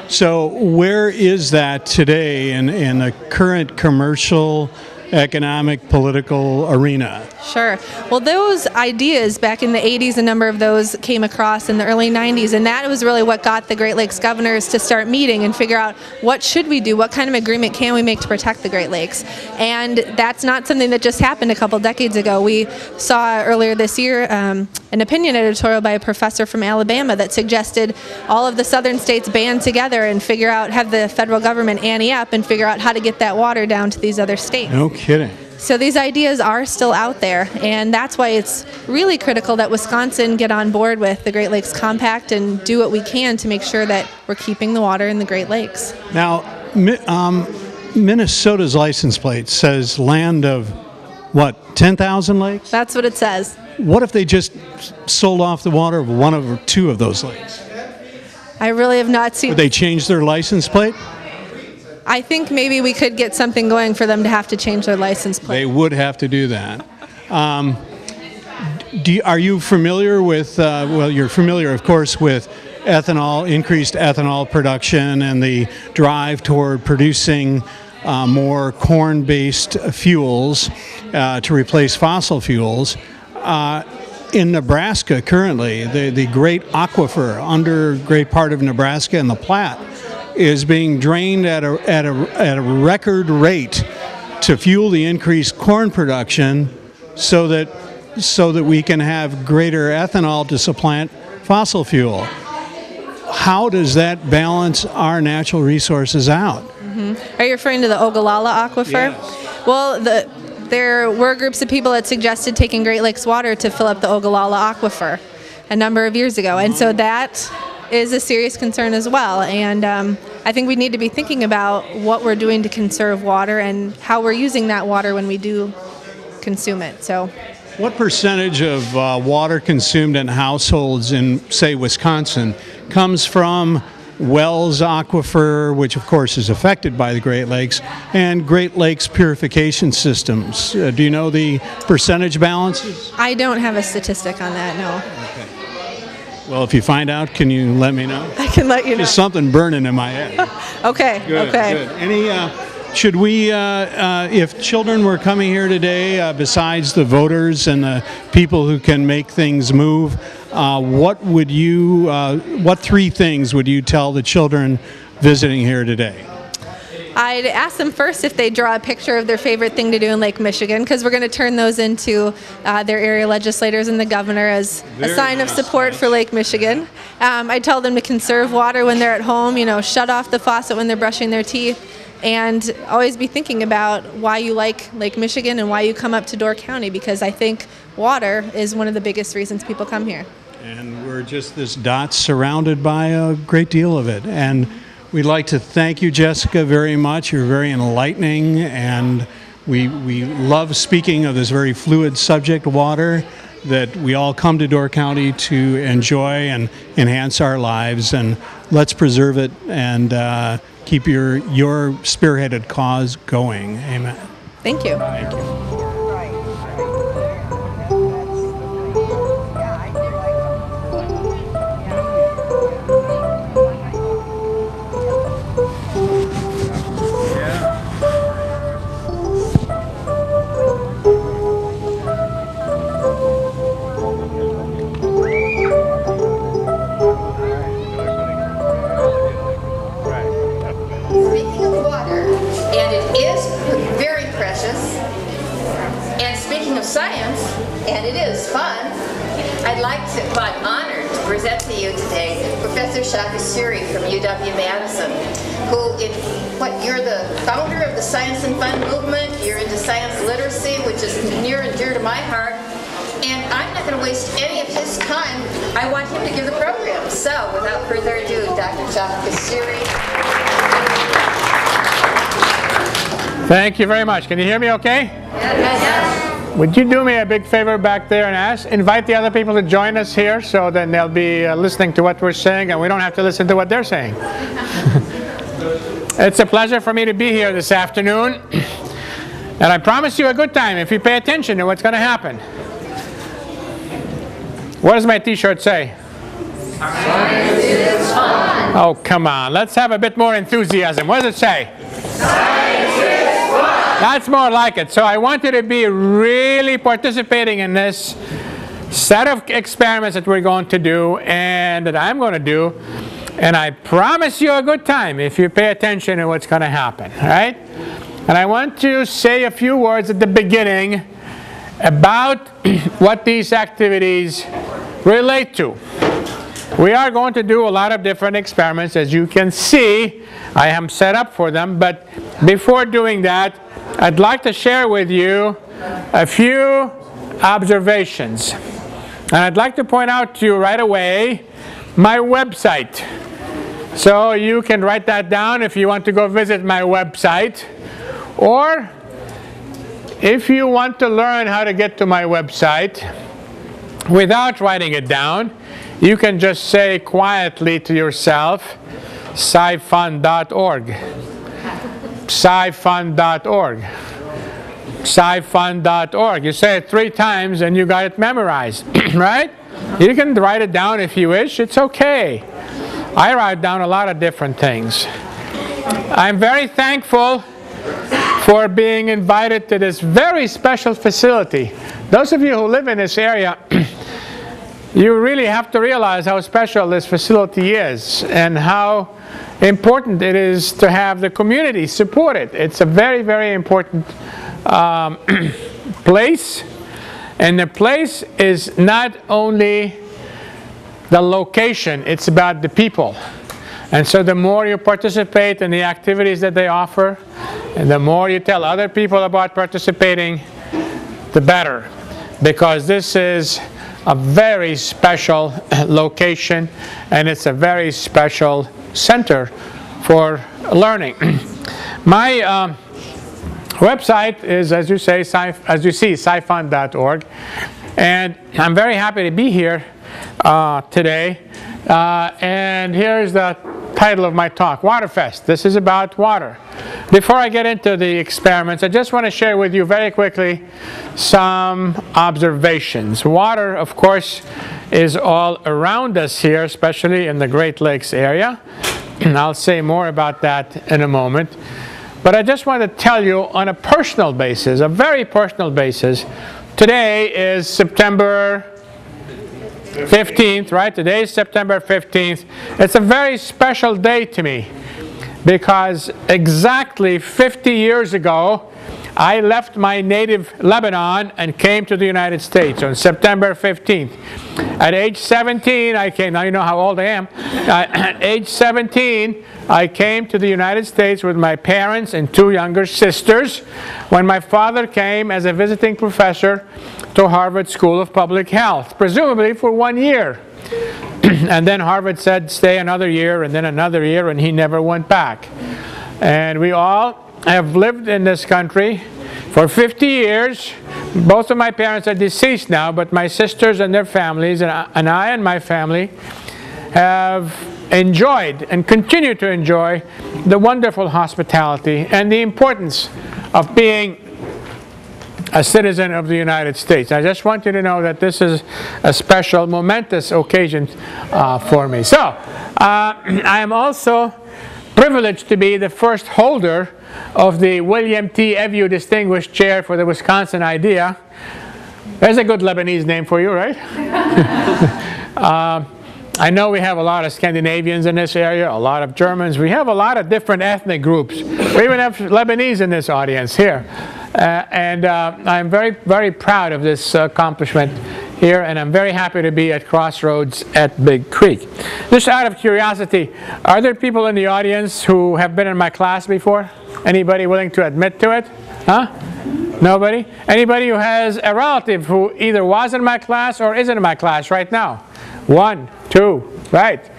So where is that today in the current commercial, economic, political arena?
Sure. Well, those ideas back in the 80s, a number of those came across in the early 90s, and that was really what got the Great Lakes governors to start meeting and figure out what should we do, what kind of agreement can we make to protect the Great Lakes. And that's not something that just happened a couple decades ago. We saw earlier this year an opinion editorial by a professor from Alabama that suggested all of the southern states band together and have the federal government ante up and figure out how to get that water down to these other states.
No kidding.
So these ideas are still out there, and that's why it's really critical that Wisconsin get on board with the Great Lakes Compact and do what we can to make sure that we're keeping the water in the Great Lakes.
Now, Minnesota's license plate says land of, what, 10,000 lakes?
That's what it says.
What if they just sold off the water of one or two of those lakes?
I really have not seen...
Would they change their license plate?
I think maybe we could get something going for them to have to change their license plate.
They would have to do that. Are you familiar with, well, you're familiar, of course, with ethanol, increased ethanol production and the drive toward producing more corn-based fuels to replace fossil fuels. In Nebraska currently, the great aquifer under great part of Nebraska and the Platte is being drained at a record rate to fuel the increased corn production so that we can have greater ethanol to supplant fossil fuel. How does that balance our natural resources out?
Mm-hmm. Are you referring to the Ogallala Aquifer?
Yes.
Well, there were groups of people that suggested taking Great Lakes water to fill up the Ogallala Aquifer a number of years ago, and so that is a serious concern as well. And I think we need to be thinking about what we're doing to conserve water and how we're using that water when we do consume it. So,
what percentage of water consumed in households in, say, Wisconsin comes from Wells Aquifer, which of course is affected by the Great Lakes, and Great Lakes purification systems? Do you know the percentage balances?
I don't have a statistic on that, no.
Okay. Well, if you find out, can you let me know?
I can let you know.
There's something burning in my head.
Okay,
Good,
okay.
Good. Any, should we, if children were coming here today, besides the voters and the people who can make things move, what three things would you tell the children visiting here today?
I'd ask them first if they draw a picture of their favorite thing to do in Lake Michigan, because we're going to turn those into their area legislators and the governor as a sign of support for Lake Michigan. I tell them to conserve water when they're at home, shut off the faucet when they're brushing their teeth, and always be thinking about why you like Lake Michigan and why you come up to Door County, because I think water is one of the biggest reasons people come here.
And we're just this dot surrounded by a great deal of it. And we'd like to thank you, Jessica, very much. You're very enlightening, and we love speaking of this very fluid subject, water, that we all come to Door County to enjoy and enhance our lives. And let's preserve it and keep your spearheaded cause going. Amen.
Thank you.
Thank you.
Science, and it is fun. I'm honored to present to you today Professor Shakhashiri from UW-Madison, who, you're the founder of the Science and Fun movement. You're into science literacy, which is near and dear to my heart. And I'm not going to waste any of his time. I want him to give the program. So, without further ado, Dr. Shakhashiri.
Thank you very much. Can you hear me okay?
Yes.
Would you do me a big favor back there and invite the other people to join us here, so then they'll be listening to what we're saying and we don't have to listen to what they're saying. It's a pleasure for me to be here this afternoon, and I promise you a good time if you pay attention to what's going to happen. What does my t-shirt say?
Science is fun.
Oh, come on. Let's have a bit more enthusiasm. What does it say?
Science is fun.
That's more like it. So I want you to be really participating in this set of experiments that we're going to do and that I'm going to do. And I promise you a good time if you pay attention to what's going to happen. All right? And I want to say a few words at the beginning about what these activities relate to. We are going to do a lot of different experiments. As you can see, I am set up for them, but before doing that, I'd like to share with you a few observations. And I'd like to point out to you right away my website. So you can write that down if you want to go visit my website. Or if you want to learn how to get to my website without writing it down, you can just say quietly to yourself, scifund.org. scifund.org. scifund.org. You say it 3 times and you got it memorized, right? You can write it down if you wish. It's okay. I write down a lot of different things. I'm very thankful for being invited to this very special facility. Those of you who live in this area, you really have to realize how special this facility is and how important it is to have the community support it. It's a very, very important place. And the place is not only the location, it's about the people. And so the more you participate in the activities that they offer, and the more you tell other people about participating, the better. Because this is a very special location, and it's a very special center for learning. My website is, as you see, scifund.org, and I'm very happy to be here today. And here's the title of my talk, Waterfest. This is about water. Before I get into the experiments, I just want to share with you very quickly some observations. Water, of course, is all around us here, especially in the Great Lakes area. And I'll say more about that in a moment. But I just want to tell you on a personal basis, a very personal basis, today is September 15th, right? Today is September 15th. It's a very special day to me because exactly 50 years ago, I left my native Lebanon and came to the United States on September 15th. At age 17, I came. Now you know how old I am. At age 17, I came to the United States with my parents and 2 younger sisters when my father came as a visiting professor to Harvard School of Public Health, presumably for 1 year. And then Harvard said stay another year and then another year, and he never went back. And we all have lived in this country for 50 years. Both of my parents are deceased now, but my sisters and their families and I and my family have enjoyed and continue to enjoy the wonderful hospitality and the importance of being a citizen of the United States. I just want you to know that this is a special, momentous occasion for me. So, I am also privileged to be the first holder of the William T. Evu Distinguished Chair for the Wisconsin Idea. There's a good Lebanese name for you, right? I know we have a lot of Scandinavians in this area, a lot of Germans. We have a lot of different ethnic groups. We even have Lebanese in this audience here. And I'm very, very proud of this accomplishment here, and I'm very happy to be at Crossroads at Big Creek. Just out of curiosity, are there people in the audience who have been in my class before? Anybody willing to admit to it? Huh? Nobody? Anybody who has a relative who either was in my class or isn't in my class right now? 1, 2, right.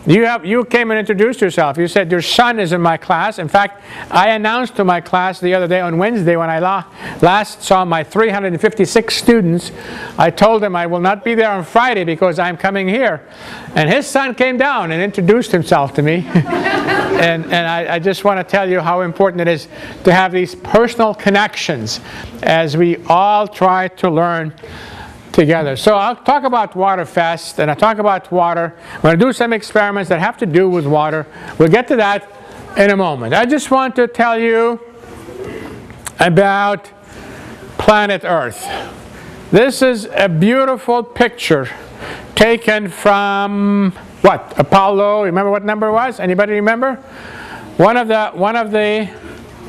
You came and introduced yourself. You said your son is in my class. In fact, I announced to my class the other day on Wednesday when I last saw my 356 students, I told them I will not be there on Friday because I'm coming here. And his son came down and introduced himself to me. and I just want to tell you how important it is to have these personal connections as we all try to learn together. So I'll talk about Waterfest, and I'll talk about water. I'm going to do some experiments that have to do with water. We'll get to that in a moment. I just want to tell you about planet Earth. This is a beautiful picture taken from what? Apollo. Remember what number it was? Anybody remember? One of the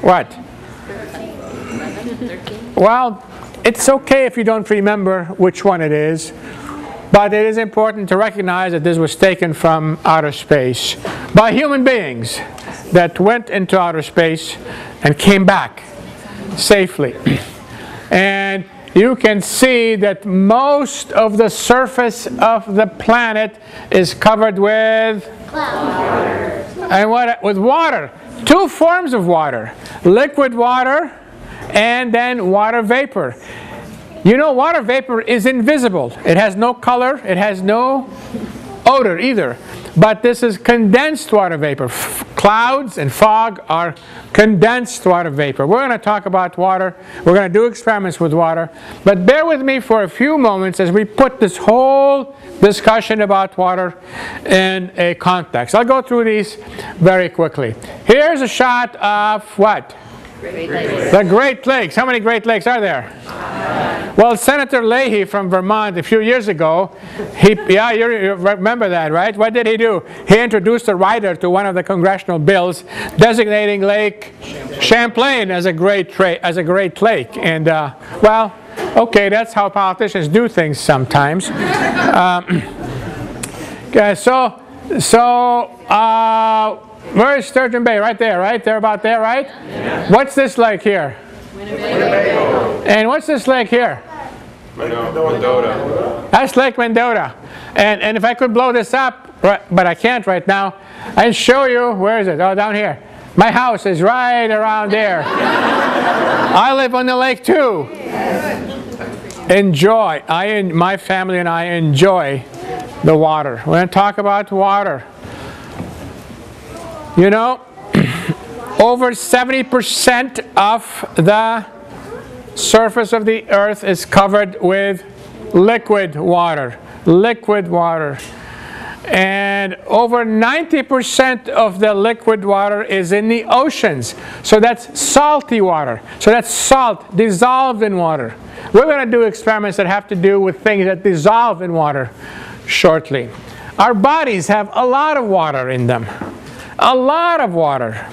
what? 13. Well, it's okay if you don't remember which one it is, but it is important to recognize that this was taken from outer space by human beings. that went into outer space and came back safely. And you can see that most of the surface of the planet is covered with clouds. And what? With water. Two forms of water: liquid water and then water vapor. You know, water vapor is invisible. It has no color, it has no odor either. But this is condensed water vapor. Clouds and fog are condensed water vapor. We're going to talk about water. We're going to do experiments with water. But bear with me for a few moments as we put this whole discussion about water in a context. I'll go through these very quickly. Here's a shot of what?
Great Lakes.
The Great Lakes. How many Great Lakes are there? Well, Senator Leahy from Vermont a few years ago, you remember that, right? What did he do? He introduced a rider to one of the congressional bills designating Lake Champlain as a great lake. And, well, okay, that's how politicians do things sometimes. Where is Sturgeon Bay? Right there, right? They're about there, right? Yeah. What's this lake here? Winnebago. And what's this lake here? Mendota. That's Lake Mendota. And if I could blow this up, but I can't right now, I'd show you, where is it? Oh, down here. My house is right around there. I live on the lake too. Enjoy. My family and I enjoy the water. We're going to talk about water. You know, over 70% of the surface of the earth is covered with liquid water. Liquid water. And over 90% of the liquid water is in the oceans. So that's salty water. So that's salt dissolved in water. We're going to do experiments that have to do with things that dissolve in water shortly. Our bodies have a lot of water in them. A lot of water.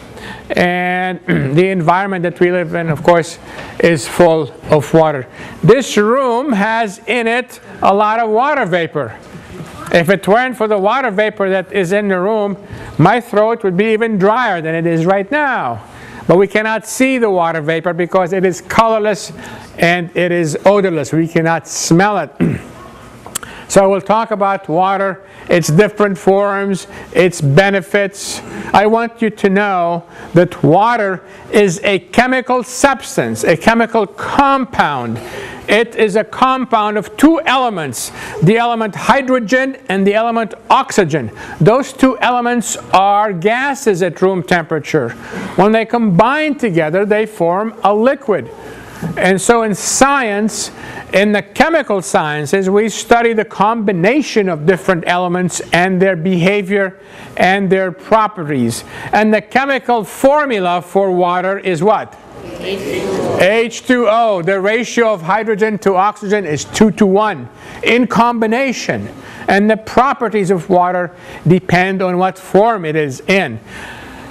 And the environment that we live in, of course, is full of water. This room has in it a lot of water vapor. If it weren't for the water vapor that is in the room, my throat would be even drier than it is right now. But we cannot see the water vapor because it is colorless and it is odorless. We cannot smell it. So we'll talk about water, its different forms, its benefits. I want you to know that water is a chemical substance, a chemical compound. It is a compound of two elements, the element hydrogen and the element oxygen. Those two elements are gases at room temperature. When they combine together, they form a liquid. And so in science, in the chemical sciences, we study the combination of different elements and their behavior and their properties. And the chemical formula for water is what? H2O. The ratio of hydrogen to oxygen is 2:1 in combination. And the properties of water depend on what form it is in.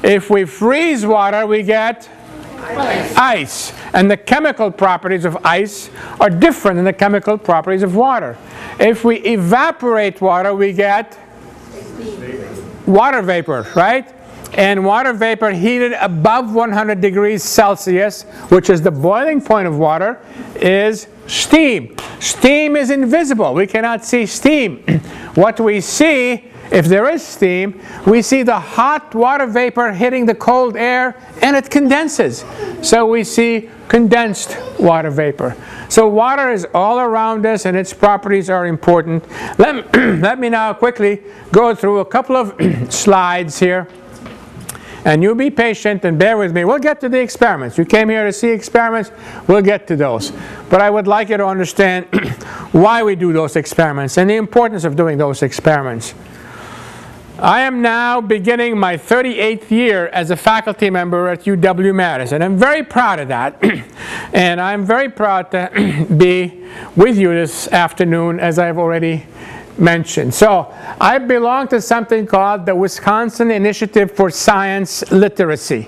If we freeze water, we get ice. And the chemical properties of ice are different than the chemical properties of water. If we evaporate water, we get water vapor, right? And water vapor heated above 100 degrees Celsius, which is the boiling point of water, is steam. Steam is invisible. We cannot see steam. What we see, if there is steam, we see the hot water vapor hitting the cold air and it condenses. So we see condensed water vapor. So water is all around us and its properties are important. Let me now quickly go through a couple of slides here. And you be patient and bear with me. We'll get to the experiments. You came here to see experiments. We'll get to those. But I would like you to understand why we do those experiments and the importance of doing those experiments. I am now beginning my 38th year as a faculty member at UW-Madison. I'm very proud of that. And I'm very proud to be with you this afternoon, as I've already mentioned. So I belong to something called the Wisconsin Initiative for Science Literacy.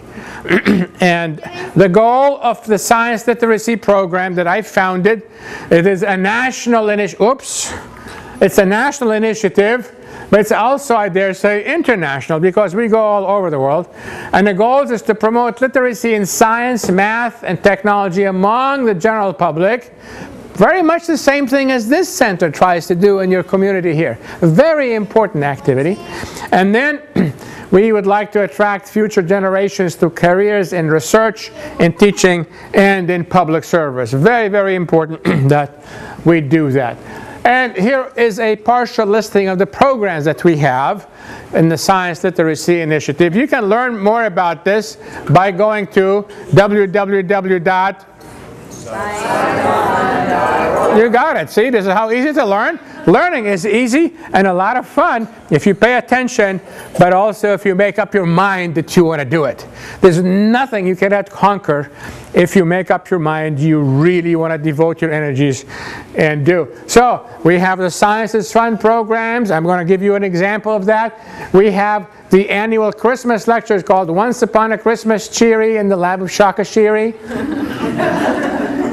And the goal of the science literacy program that I founded, it is a national initiative but it's also, I dare say, international, because we go all over the world. And the goal is to promote literacy in science, math, and technology among the general public. Very much the same thing as this center tries to do in your community here. A very important activity. And then we would like to attract future generations to careers in research, in teaching, and in public service. Very, very important that we do that. And here is a partial listing of the programs that we have in the Science Literacy Initiative. You can learn more about this by going to www. You got it. See, this is how easy to learn. Learning is easy and a lot of fun if you pay attention, but also if you make up your mind that you want to do it. There's nothing you cannot conquer if you make up your mind you really want to devote your energies and do. So we have the Science is Fun programs. I'm going to give you an example of that. We have the annual Christmas lectures called Once Upon a Christmas Cheery in the Lab of Shakhashiri.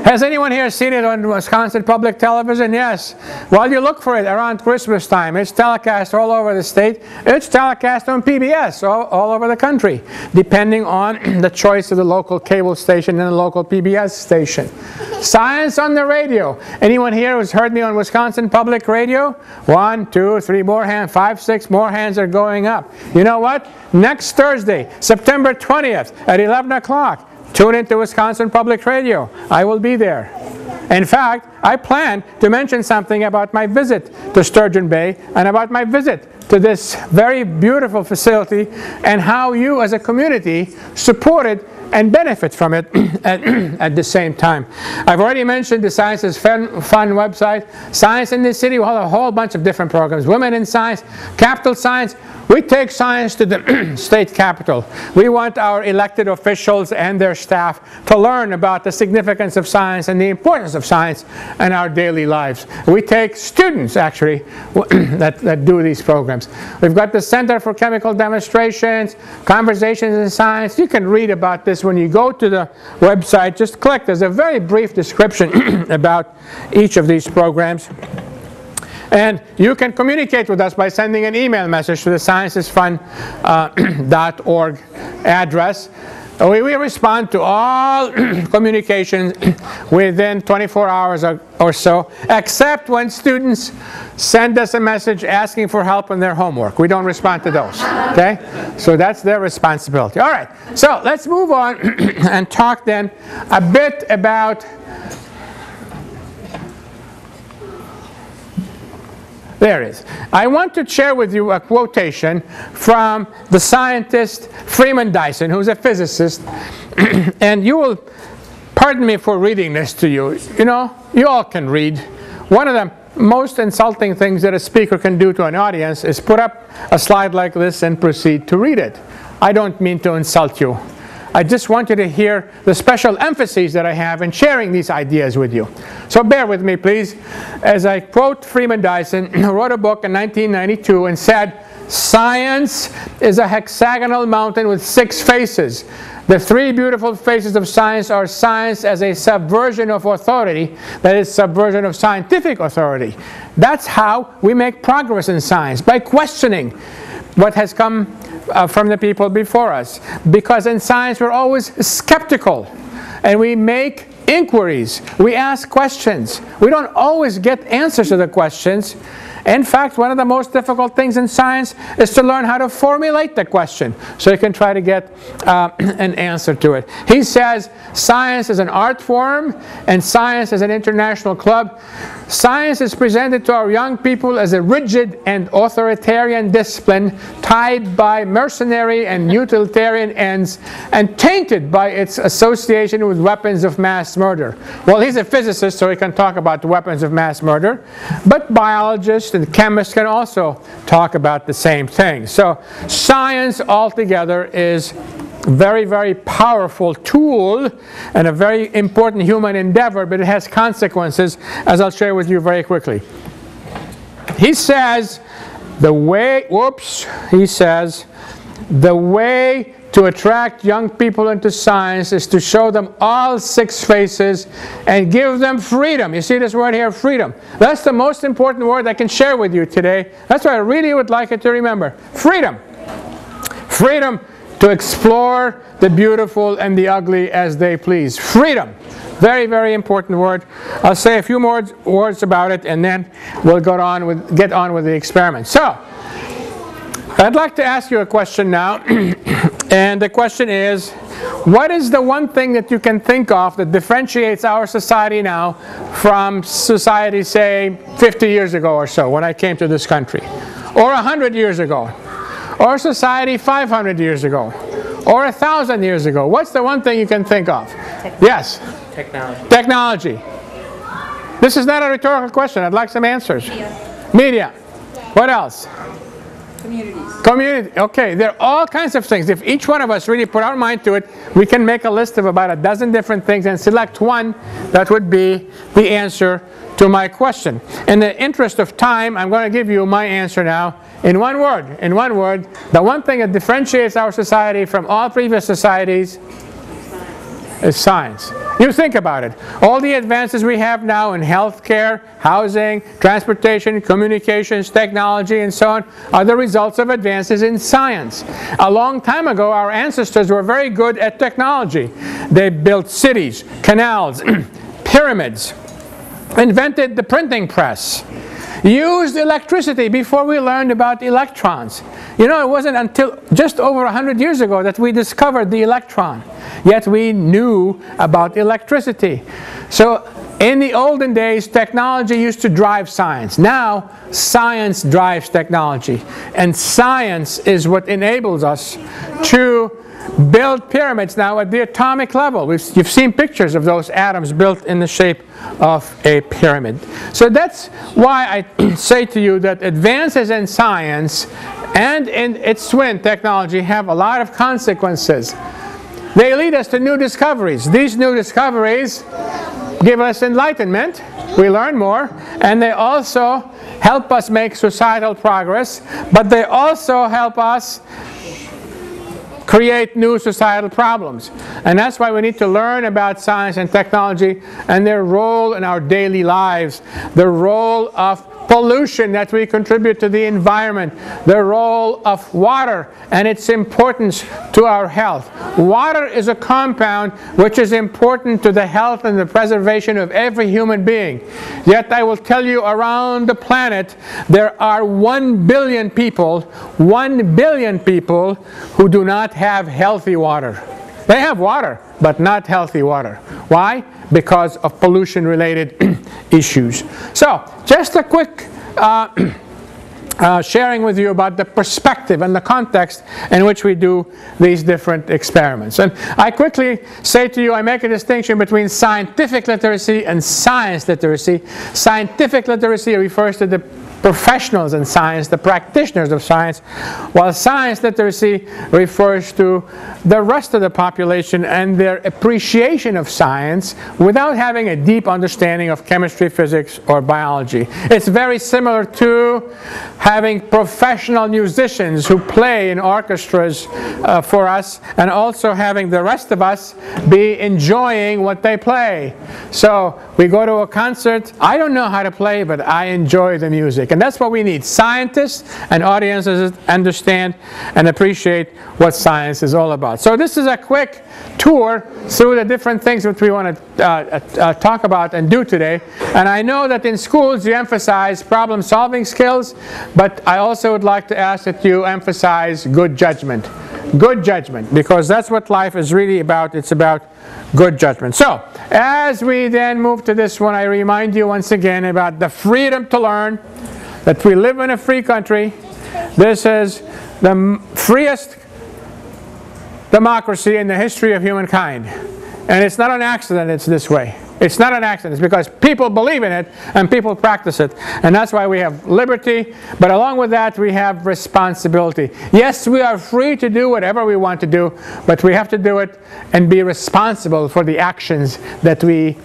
Has anyone here seen it on Wisconsin Public Television? Yes. Well, you look for it around Christmas time. It's telecast all over the state. It's telecast on PBS all over the country, depending on the choice of the local cable station and the local PBS station. Science on the radio. Anyone here who's heard me on Wisconsin Public Radio? 1, 2, 3 more hands, 5, 6 more hands are going up. You know what? Next Thursday, September 20th at 11 o'clock. Tune into Wisconsin Public Radio. I will be there. In fact, I plan to mention something about my visit to Sturgeon Bay and about my visit to this very beautiful facility and how you as a community support it and benefit from it at the same time. I've already mentioned the Science is Fun website. Science in the City, we'll have a whole bunch of different programs. Women in Science, Capital Science. We take science to the state capitol. We want our elected officials and their staff to learn about the significance of science and the importance of science in our daily lives. We take students, actually, that do these programs. We've got the Center for Chemical Demonstrations, Conversations in Science. You can read about this when you go to the website. Just click. There's a very brief description about each of these programs. And you can communicate with us by sending an email message to the sciencesfun.org address. We respond to all communications within 24 hours or so, except when students send us a message asking for help on their homework. We don't respond to those, okay? So that's their responsibility. All right, so let's move on and talk then a bit about there it is. I want to share with you a quotation from the scientist Freeman Dyson, who's a physicist. And you will pardon me for reading this to you. You know, you all can read. One of the most insulting things that a speaker can do to an audience is put up a slide like this and proceed to read it. I don't mean to insult you. I just want you to hear the special emphases that I have in sharing these ideas with you. So bear with me, please, as I quote Freeman Dyson, who wrote a book in 1992 and said, "Science is a hexagonal mountain with 6 faces. The 3 beautiful faces of science are science as a subversion of authority, that is, subversion of scientific authority." That's how we make progress in science, by questioning what has come from the people before us. Because in science we're always skeptical and we make inquiries. We ask questions. We don't always get answers to the questions. In fact, one of the most difficult things in science is to learn how to formulate the question so you can try to get an answer to it. He says science is an art form and science is an international club. Science is presented to our young people as a rigid and authoritarian discipline tied by mercenary and utilitarian ends and tainted by its association with weapons of mass murder. Well, he's a physicist, so he can talk about the weapons of mass murder, but biologists and chemists can also talk about the same thing. So science altogether is a very, very powerful tool and a very important human endeavor, but it has consequences, as I'll share with you very quickly. He says the way to attract young people into science is to show them all 6 faces and give them freedom. You see this word here, freedom. That's the most important word I can share with you today. That's what I really would like you to remember. Freedom. Freedom to explore the beautiful and the ugly as they please. Freedom. Very, very important word. I'll say a few more words about it, and then we'll get on with the experiment. So, I'd like to ask you a question now, and the question is, what is the one thing that you can think of that differentiates our society now from society, say, 50 years ago or so, when I came to this country, or 100 years ago, or society 500 years ago, or 1,000 years ago? What's the one thing you can think of? Yes?
Technology.
Technology. This is not a rhetorical question. I'd like some answers. Media. What else?
Communities.
Community. Okay, there are all kinds of things. If each one of us really put our mind to it, we can make a list of about a dozen different things and select one that would be the answer to my question. In the interest of time, I'm going to give you my answer now in one word. In one word, the one thing that differentiates our society from all previous societies is science. You think about it. All the advances we have now in healthcare, housing, transportation, communications, technology, and so on are the results of advances in science. A long time ago, our ancestors were very good at technology. They built cities, canals, pyramids, invented the printing press, used electricity before we learned about electrons. You know, it wasn't until just over 100 years ago that we discovered the electron. Yet we knew about electricity. So in the olden days, technology used to drive science. Now, science drives technology. And science is what enables us to build pyramids now at the atomic level. You've seen pictures of those atoms built in the shape of a pyramid. So that's why I say to you that advances in science and in its twin technology have a lot of consequences. They lead us to new discoveries. These new discoveries give us enlightenment. We learn more. And they also help us make societal progress. But they also help us create new societal problems. And that's why we need to learn about science and technology and their role in our daily lives, the role of pollution that we contribute to the environment, the role of water and its importance to our health. Water is a compound which is important to the health and the preservation of every human being. Yet I will tell you, around the planet there are 1 billion people who do not have healthy water. They have water, but not healthy water. Why? Because of pollution-related issues. So, just a quick sharing with you about the perspective and the context in which we do these different experiments. And I quickly say to you, I make a distinction between scientific literacy and science literacy. Scientific literacy refers to the professionals in science, the practitioners of science, while science literacy refers to the rest of the population and their appreciation of science without having a deep understanding of chemistry, physics, or biology. It's very similar to having professional musicians who play in orchestras for us, and also having the rest of us be enjoying what they play. So we go to a concert, I don't know how to play, but I enjoy the music. And that's what we need. Scientists and audiences understand and appreciate what science is all about. So this is a quick tour through the different things that we want to talk about and do today. And I know that in schools you emphasize problem-solving skills, but I also would like to ask that you emphasize good judgment. Good judgment, because that's what life is really about. It's about good judgment. So, as we then move to this one, I remind you once again about the freedom to learn, that we live in a free country. This is the freest democracy in the history of humankind. And it's not an accident it's this way. It's not an accident. It's because people believe in it and people practice it. And that's why we have liberty. But along with that, we have responsibility. Yes, we are free to do whatever we want to do, but we have to do it and be responsible for the actions that we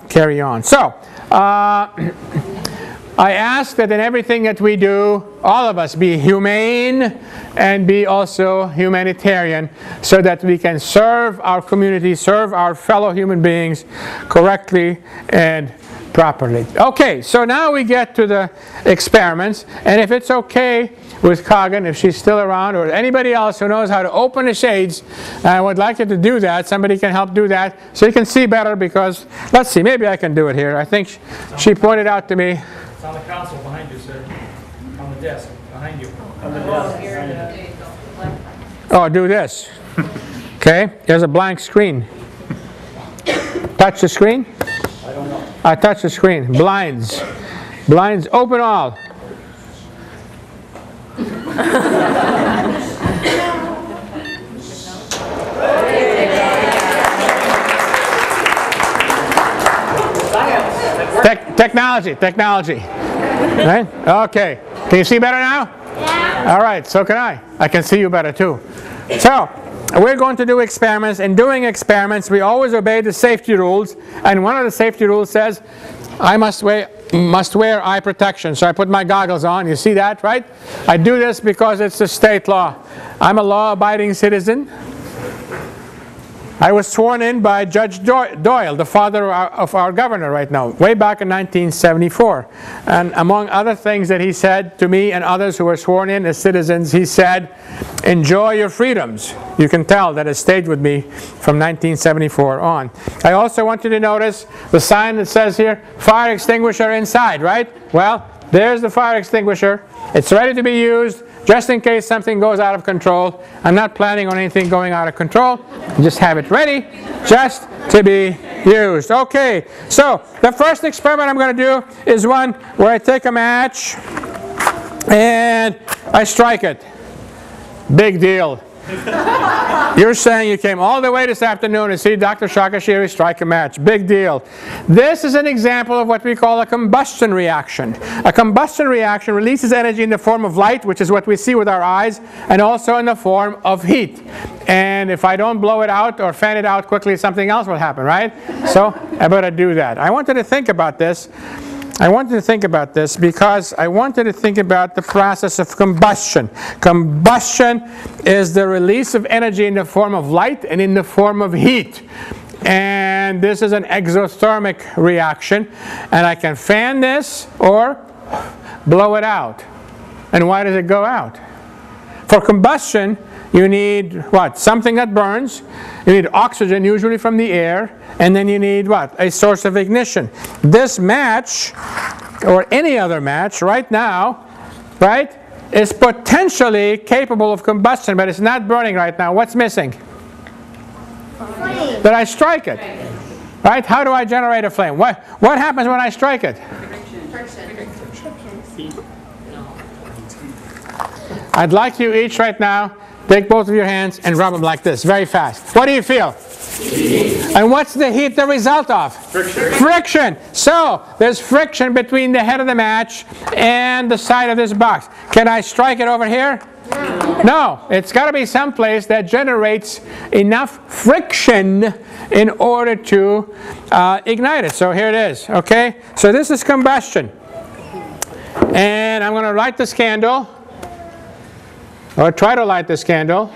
carry on. So, I ask that in everything that we do, all of us be humane and be also humanitarian so that we can serve our community, serve our fellow human beings correctly and properly. Okay, so now we get to the experiments, and if it's okay with Kagan, if she's still around, or anybody else who knows how to open the shades, I would like you to do that. Somebody can help do that so you can see better, because, let's see, maybe I can do it here. I think she pointed out to me.
It's on the console behind you, sir. On the desk, behind you. On the desk.
Oh, do this. Okay, there's a blank screen. Touch the screen?
I don't know.
I touch the screen. Blinds. Blinds, open all. Technology. Right? Okay. Can you see better now? Yeah. All right, so can I. I can see you better too. So, we're going to do experiments. In doing experiments, we always obey the safety rules. And one of the safety rules says, I must wear eye protection. So I put my goggles on. You see that, right? I do this because it's the state law. I'm a law-abiding citizen. I was sworn in by Judge Doyle, the father of our governor right now, way back in 1974. And among other things that he said to me and others who were sworn in as citizens, he said, enjoy your freedoms. You can tell that it stayed with me from 1974 on. I also want you to notice the sign that says here, fire extinguisher inside, right? Well, there's the fire extinguisher. It's ready to be used just in case something goes out of control. I'm not planning on anything going out of control. Just have it ready just to be used. Okay, so the first experiment I'm going to do is one where I take a match and I strike it. Big deal. You're saying you came all the way this afternoon to see Dr. Shakhashiri strike a match. Big deal. This is an example of what we call a combustion reaction. A combustion reaction releases energy in the form of light, which is what we see with our eyes, and also in the form of heat. And if I don't blow it out or fan it out quickly, something else will happen, right? So I better do that. I wanted to think about this. I wanted to think about this because I wanted to think about the process of combustion. Combustion is the release of energy in the form of light and in the form of heat. And this is an exothermic reaction. And I can fan this or blow it out. And why does it go out? For combustion, you need what? Something that burns. You need oxygen, usually from the air. And then you need what? A source of ignition. This match, or any other match right now, right, is potentially capable of combustion, but it's not burning right now. What's missing? Flame. That I strike it. Right? How do I generate a flame? What happens when I strike it? I'd like you each right now, take both of your hands and rub them like this, very fast. What do you feel? Heat. And what's the heat the result of? Friction. Friction. So, there's friction between the head of the match and the side of this box. Can I strike it over here? No. No. It's got to be someplace that generates enough friction in order to ignite it. So here it is. Okay? So this is combustion. And I'm going to light this candle. Or try to light this candle.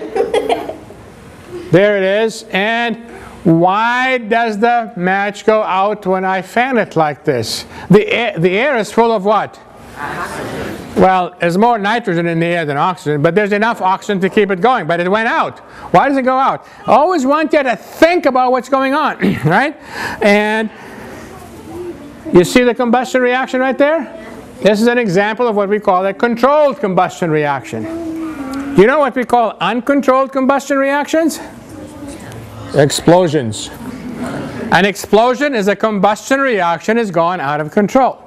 There it is. And why does the match go out when I fan it like this? The air is full of what? Oxygen. Well, there's more nitrogen in the air than oxygen, but there's enough oxygen to keep it going. But it went out. Why does it go out? I always want you to think about what's going on, right? And you see the combustion reaction right there? This is an example of what we call a controlled combustion reaction. Do you know what we call uncontrolled combustion reactions? Explosions. An explosion is a combustion reaction has gone out of control.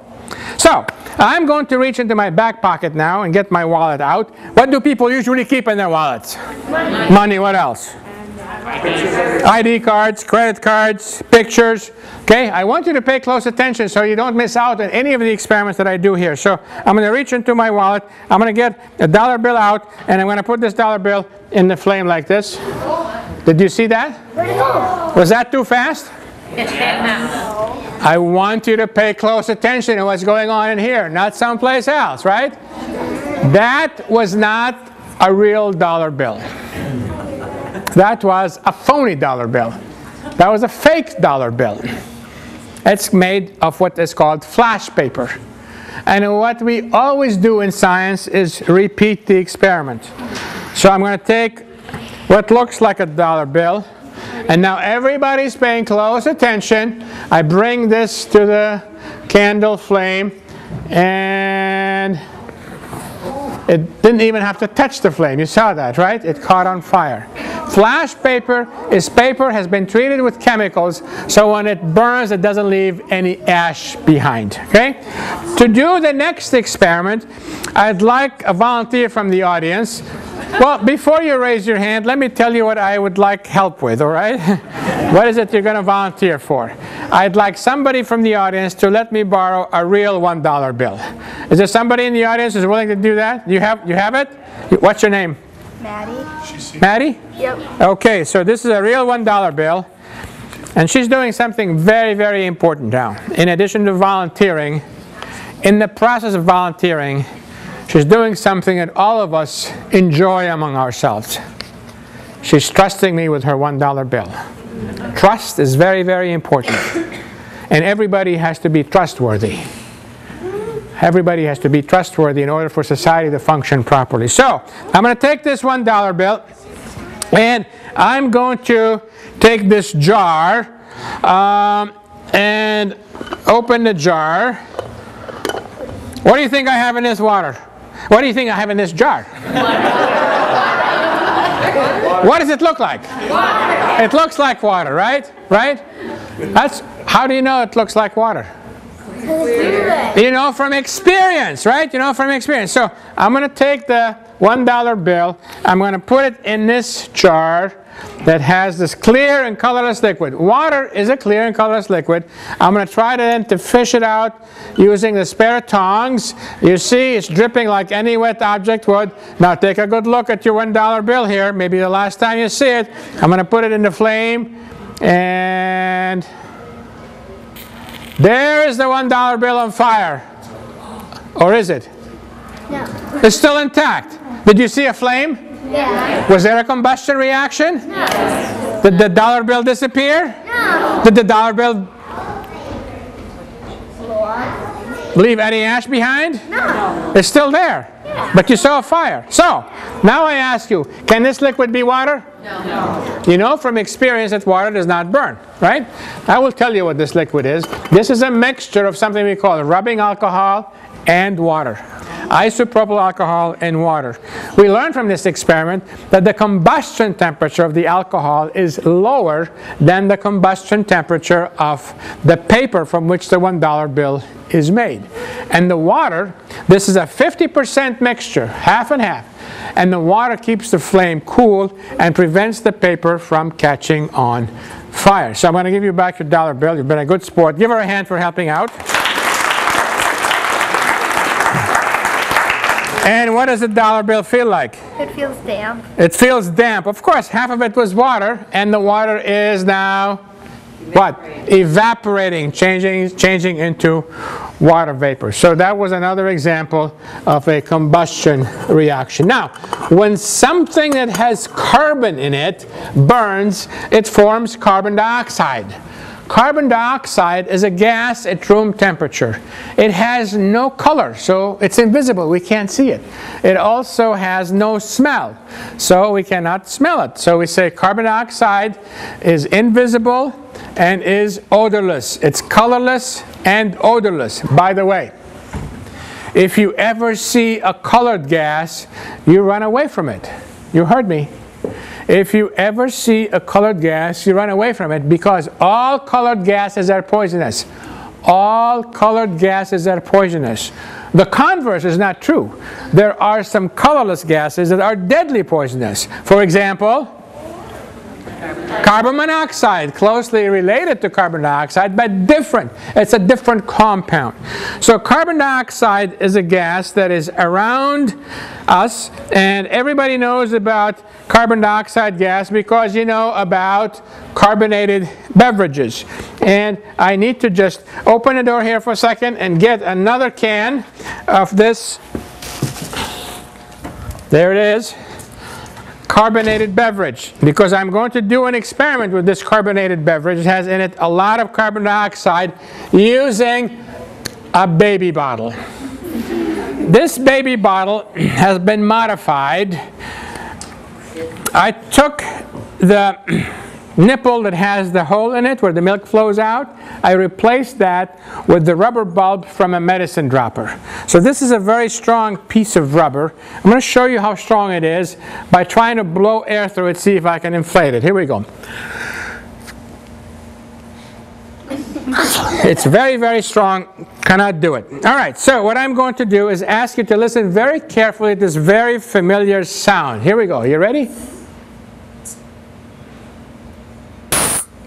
So, I'm going to reach into my back pocket now and get my wallet out. What do people usually keep in their wallets? Money. Money, what else? ID cards, credit cards, pictures. Okay, I want you to pay close attention so you don't miss out on any of the experiments that I do here. So I'm going to reach into my wallet, I'm going to get a dollar bill out, and I'm going to put this dollar bill in the flame like this. Did you see that? Was that too fast? I want you to pay close attention to what's going on in here, not someplace else, right? That was not a real dollar bill. That was a phony dollar bill. That was a fake dollar bill. It's made of what is called flash paper. And what we always do in science is repeat the experiment. So I'm going to take what looks like a dollar bill, and now everybody's paying close attention. I bring this to the candle flame, and it didn't even have to touch the flame. You saw that, right? It caught on fire. Flash paper is paper has been treated with chemicals, so when it burns, it doesn't leave any ash behind. Okay? To do the next experiment, I'd like a volunteer from the audience. Well, before you raise your hand, let me tell you what I would like help with, all right? What is it you're going to volunteer for? I'd like somebody from the audience to let me borrow a real $1 bill. Is there somebody in the audience who's willing to do that? You have it? What's your name?
Maddie.
Maddie?
Yep.
Okay, so this is a real $1 bill, and she's doing something very, very important now. In addition to volunteering, in the process of volunteering, she's doing something that all of us enjoy among ourselves. She's trusting me with her $1 bill. Trust is very, very important. And everybody has to be trustworthy. Everybody has to be trustworthy in order for society to function properly. So, I'm going to take this $1 bill, and I'm going to take this jar and open the jar. What do you think I have in this water? What do you think I have in this jar? What does it look like? Water. It looks like water, right? Right? How do you know it looks like water? You know from experience, right? You know from experience. So I'm going to take the $1 bill. I'm going to put it in this jar that has this clear and colorless liquid. Water is a clear and colorless liquid. I'm going to try to fish it out using the spare tongs. You see it's dripping like any wet object would. Now take a good look at your $1 bill here. Maybe the last time you see it. I'm going to put it in the flame, and there is the $1 bill on fire. Or is it?
No.
It's still intact. Did you see a flame?
Yeah.
Was there a combustion reaction?
No.
Did the dollar bill disappear?
No.
Did the dollar bill leave any ash behind?
No.
It's still there.
Yeah.
But you saw a fire. So, now I ask you, can this liquid be water?
No.
You know from experience that water does not burn, right? I will tell you what this liquid is. This is a mixture of something we call rubbing alcohol and water. Isopropyl alcohol and water. We learned from this experiment that the combustion temperature of the alcohol is lower than the combustion temperature of the paper from which the $1 bill is made. And the water, this is a 50% mixture, half and half. And the water keeps the flame cool and prevents the paper from catching on fire. So I'm going to give you back your $1 bill. You've been a good sport. Give her a hand for helping out. And what does a $1 bill feel like?
It feels damp.
It feels damp. Of course, half of it was water, and the water is now what? Evaporating, changing into water vapor. So that was another example of a combustion reaction. Now, when something that has carbon in it burns, it forms carbon dioxide. Carbon dioxide is a gas at room temperature. It has no color, so it's invisible. We can't see it. It also has no smell, so we cannot smell it. So we say carbon dioxide is invisible and is odorless. It's colorless and odorless. By the way, if you ever see a colored gas, you run away from it. You heard me. If you ever see a colored gas, you run away from it because all colored gases are poisonous. All colored gases are poisonous. The converse is not true. There are some colorless gases that are deadly poisonous. For example, Carbon monoxide, closely related to carbon dioxide, but different. It's a different compound. So carbon dioxide is a gas that is around us, and everybody knows about carbon dioxide gas because you know about carbonated beverages. And I need to just open the door here for a second and get another can of this. There it is. Carbonated beverage, because I'm going to do an experiment with this carbonated beverage. It has in it a lot of carbon dioxide using a baby bottle. This baby bottle has been modified. I took the nipple that has the hole in it where the milk flows out. I replaced that with the rubber bulb from a medicine dropper. So this is a very strong piece of rubber. I'm going to show you how strong it is by trying to blow air through it, see if I can inflate it. Here we go. It's very, very strong. Cannot do it. All right, so what I'm going to do is ask you to listen very carefully to this very familiar sound. Here we go. You ready?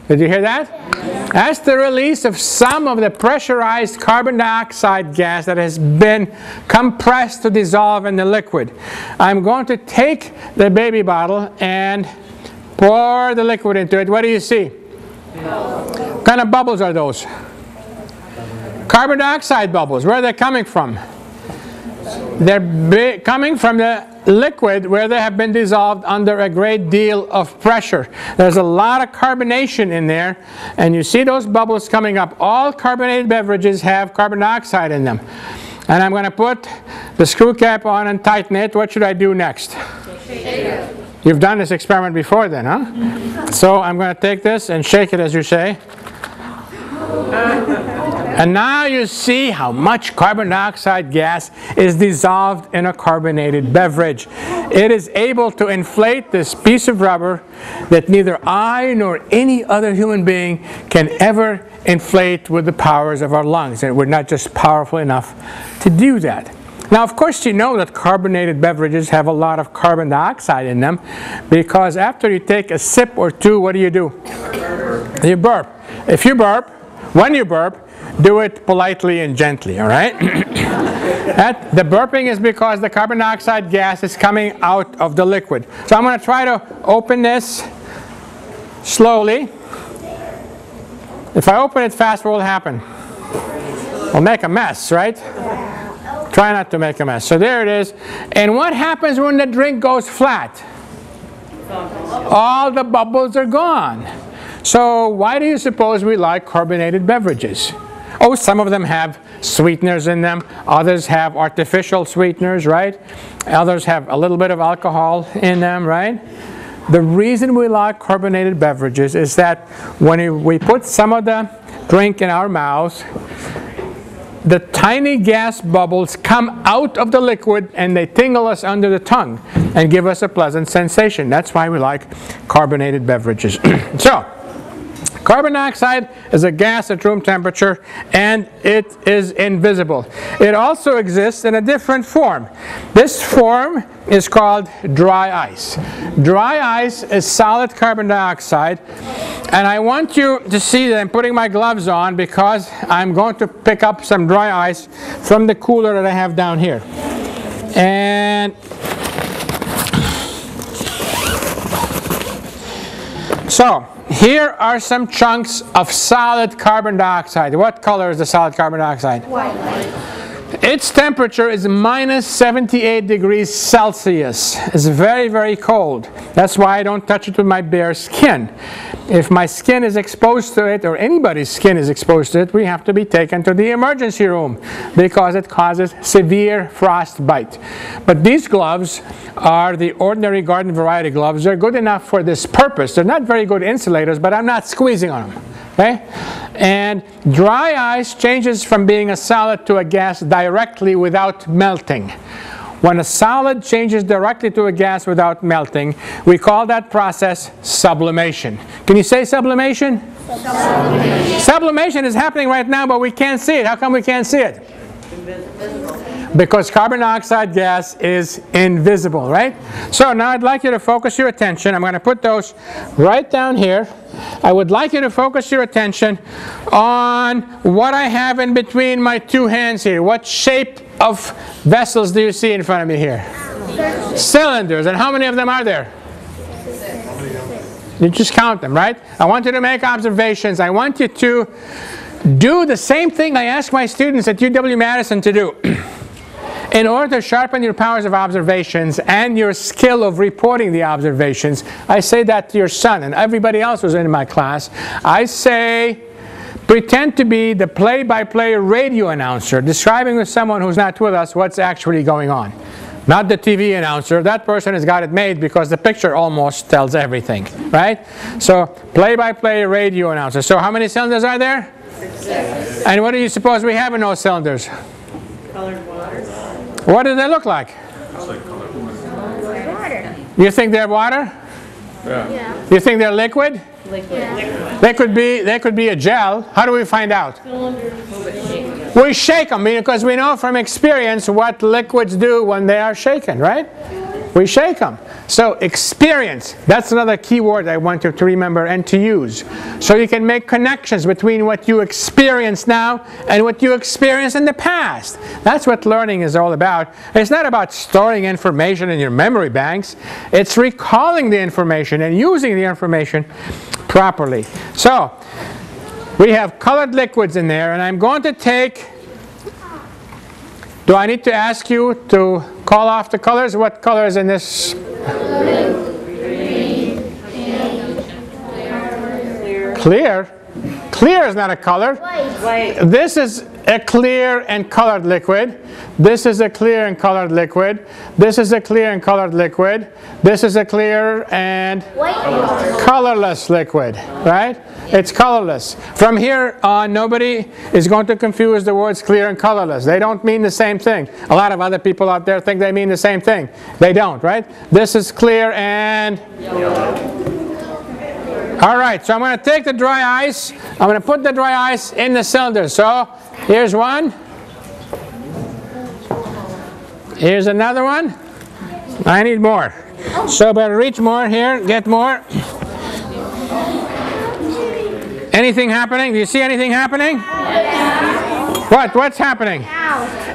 Did you hear that? That's the release of some of the pressurized carbon dioxide gas that has been compressed to dissolve in the liquid. I'm going to take the baby bottle and pour the liquid into it. What do you see? What kind of bubbles are those? Carbon dioxide bubbles. Where are they coming from? They're coming from the liquid where they have been dissolved under a great deal of pressure. There's a lot of carbonation in there, and you see those bubbles coming up. All carbonated beverages have carbon dioxide in them. And I'm going to put the screw cap on and tighten it. What should I do next? Shake it. You've done this experiment before then, huh? So I'm going to take this and shake it, as you say. And now you see how much carbon dioxide gas is dissolved in a carbonated beverage. It is able to inflate this piece of rubber that neither I nor any other human being can ever inflate with the powers of our lungs. And we're not just powerful enough to do that. Now, of course, you know that carbonated beverages have a lot of carbon dioxide in them, because after you take a sip or two, what do? You burp. If you burp, when you burp, do it politely and gently, all right? The burping is because the carbon dioxide gas is coming out of the liquid. So I'm going to try to open this slowly. If I open it fast, what will happen? We'll make a mess, right? Try not to make a mess. So there it is. And what happens when the drink goes flat? All the bubbles are gone. So why do you suppose we like carbonated beverages? Oh, some of them have sweeteners in them. Others have artificial sweeteners, right? Others have a little bit of alcohol in them, right? The reason we like carbonated beverages is that when we put some of the drink in our mouth, the tiny gas bubbles come out of the liquid and they tingle us under the tongue and give us a pleasant sensation. That's why we like carbonated beverages. So, carbon dioxide is a gas at room temperature, and it is invisible. It also exists in a different form. This form is called dry ice. Dry ice is solid carbon dioxide, and I want you to see that I'm putting my gloves on because I'm going to pick up some dry ice from the cooler that I have down here. And so, here are some chunks of solid carbon dioxide. What color is the solid carbon dioxide? White. Its temperature is minus 78 degrees Celsius. It's very, very cold. That's why I don't touch it with my bare skin. If my skin is exposed to it, or anybody's skin is exposed to it, we have to be taken to the emergency room because it causes severe frostbite. But these gloves are the ordinary garden variety gloves. They're good enough for this purpose. They're not very good insulators, but I'm not squeezing on them. Okay? And dry ice changes from being a solid to a gas directly without melting. When a solid changes directly to a gas without melting, we call that process sublimation. Can you say sublimation? Sublimation is happening right now, but we can't see it. How come we can't see it? because carbon dioxide gas is invisible, right? So now I'd like you to focus your attention. I'm going to put those right down here. I would like you to focus your attention on what I have in between my two hands here. What shape of vessels do you see in front of me here? Cylinders. And how many of them are there? You just count them, right? I want you to make observations. I want you to do the same thing I ask my students at UW-Madison to do. In order to sharpen your powers of observations and your skill of reporting the observations, I say that to your son and everybody else who's in my class. I say, pretend to be the play-by-play radio announcer, describing to someone who's not with us what's actually going on. Not the TV announcer. That person has got it made because the picture almost tells everything, right? So, play-by-play radio announcer. So how many cylinders are there? 6. And what do you suppose we have in those cylinders?
Colored water.
What do they look like?
Water.
You think they're water?
Yeah.
You think they're liquid?
Liquid.
Yeah.
They could be a gel. How do we find out? We shake them because we know from experience what liquids do when they are shaken, right? We shake them. So experience, that's another key word I want you to remember and to use. So you can make connections between what you experience now and what you experienced in the past. That's what learning is all about. It's not about storing information in your memory banks. It's recalling the information and using the information properly. So we have colored liquids in there, and I'm going to take, do I need to ask you to call off the colors? What color is in this? Clear? Clear is not a color.
White.
This is a clear and colored liquid. This is a clear and colored liquid. This is a clear and colored liquid. This is a clear and colorless liquid, right? It's colorless. From here on, nobody is going to confuse the words clear and colorless. They don't mean the same thing. A lot of other people out there think they mean the same thing. They don't, right? This is clear and all right, so I'm going to take the dry ice. I'm going to put the dry ice in the cylinder. So here's one. Here's another one. I need more. So better reach more here, get more. Anything happening? Do you see anything happening? Yeah. What's happening?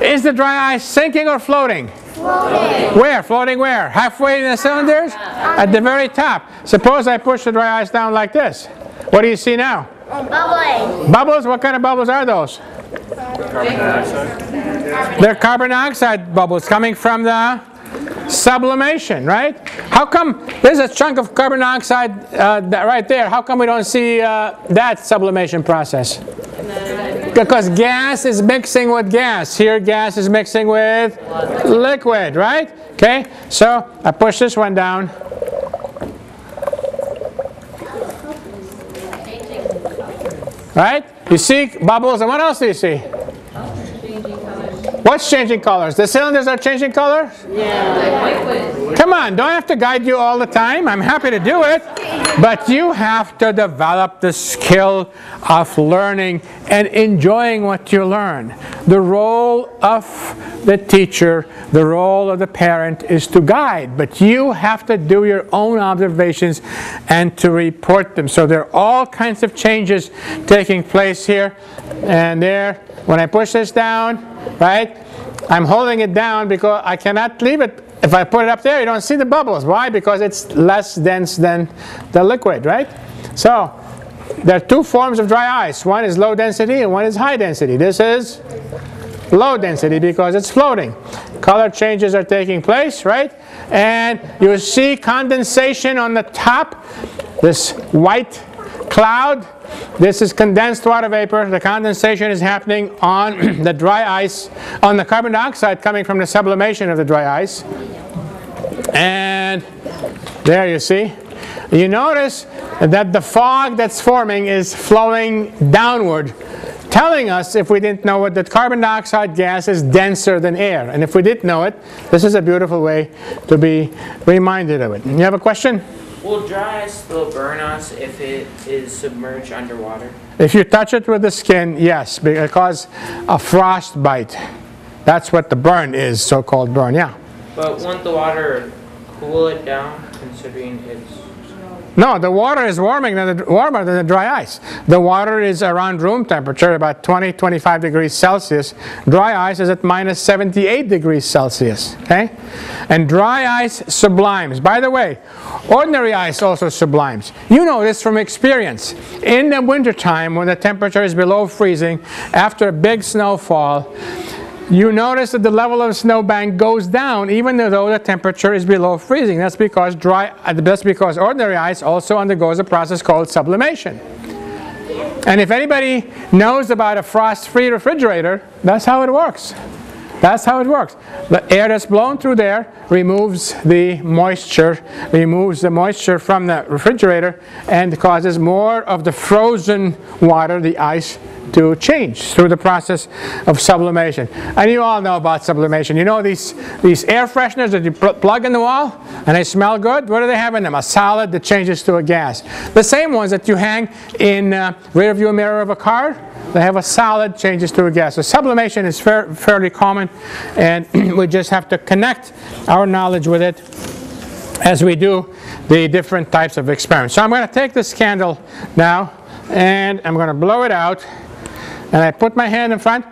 Is the dry ice sinking or floating?
Floating.
Where? Floating where? Halfway in the cylinders? At the very top. Suppose I push the dry ice down like this. What do you see now?
Bubbling.
Bubbles? What kind of bubbles are those? They're carbon dioxide bubbles coming from the sublimation, right? How come there's a chunk of carbon dioxide right there? How come we don't see that sublimation process? Because gas is mixing with gas. Here gas is mixing with liquid, right? Okay, so I push this one down. Right? You see bubbles, and what else do you see? What's changing colors? The cylinders are changing colors? Yeah. Come on, don't I have to guide you all the time? I'm happy to do it. But you have to develop the skill of learning and enjoying what you learn. The role of the teacher, the role of the parent is to guide. But you have to do your own observations and to report them. So there are all kinds of changes taking place here and there. When I push this down, right, I'm holding it down because I cannot leave it. If I put it up there, you don't see the bubbles. Why? Because it's less dense than the liquid, right? So there are two forms of dry ice. One is low density and one is high density. This is low density because it's floating. Color changes are taking place, right? And you see condensation on the top, this white cloud. This is condensed water vapor. The condensation is happening on the dry ice, on the carbon dioxide coming from the sublimation of the dry ice. And there you see. You notice that the fog that's forming is flowing downward, telling us, if we didn't know it, that carbon dioxide gas is denser than air. And if we didn't know it, this is a beautiful way to be reminded of it. You have a question?
Will dry ice still burn us if it is submerged underwater?
If you touch it with the skin, yes, because a frostbite. That's what the burn is, so-called burn, yeah.
But won't the water cool it down, considering it's...
No, the water is warmer than the dry ice. The water is around room temperature, about 20-25 degrees Celsius. Dry ice is at minus 78 degrees Celsius, okay? And dry ice sublimes. By the way, ordinary ice also sublimes. You know this from experience. In the wintertime, when the temperature is below freezing, after a big snowfall, you notice that the level of the snowbank goes down even though the temperature is below freezing. That's because ordinary ice also undergoes a process called sublimation. And if anybody knows about a frost-free refrigerator, that's how it works. That's how it works. The air that's blown through there removes the moisture from the refrigerator and causes more of the frozen water, the ice, to change through the process of sublimation. And you all know about sublimation. You know these air fresheners that you plug in the wall and they smell good? What do they have in them? A solid that changes to a gas. The same ones that you hang in rear view mirror of a car, they have a solid changes to a gas. So sublimation is fairly common, and we just have to connect our knowledge with it as we do the different types of experiments. So I'm going to take this candle now and I'm going to blow it out. And I put my hand in front.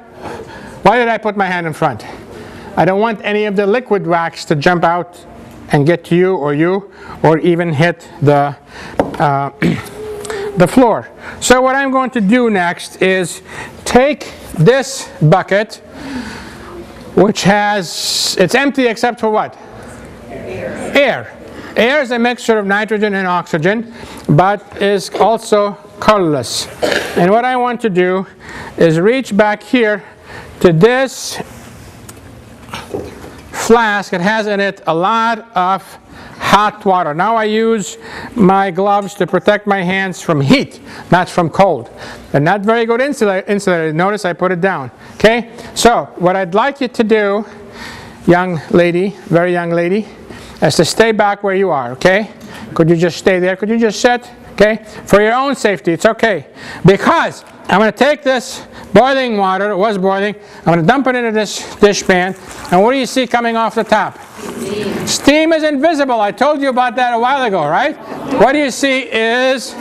Why did I put my hand in front? I don't want any of the liquid wax to jump out and get to you, or even hit the floor. So what I'm going to do next is take this bucket, which it's empty except for what? Air. Air is a mixture of nitrogen and oxygen, but is also colorless. And what I want to do is reach back here to this flask. It has in it a lot of hot water. Now I use my gloves to protect my hands from heat, not from cold. They're not very good insulated. Notice I put it down. Okay? So what I'd like you to do, young lady, very young lady, is to stay back where you are. Okay? Could you just stay there? Could you just sit? Okay? For your own safety, it's okay. Because I'm going to take this boiling water, it was boiling, I'm going to dump it into this dishpan, and what do you see coming off the top? Steam. Steam is invisible. I told you about that a while ago, right? What do you see is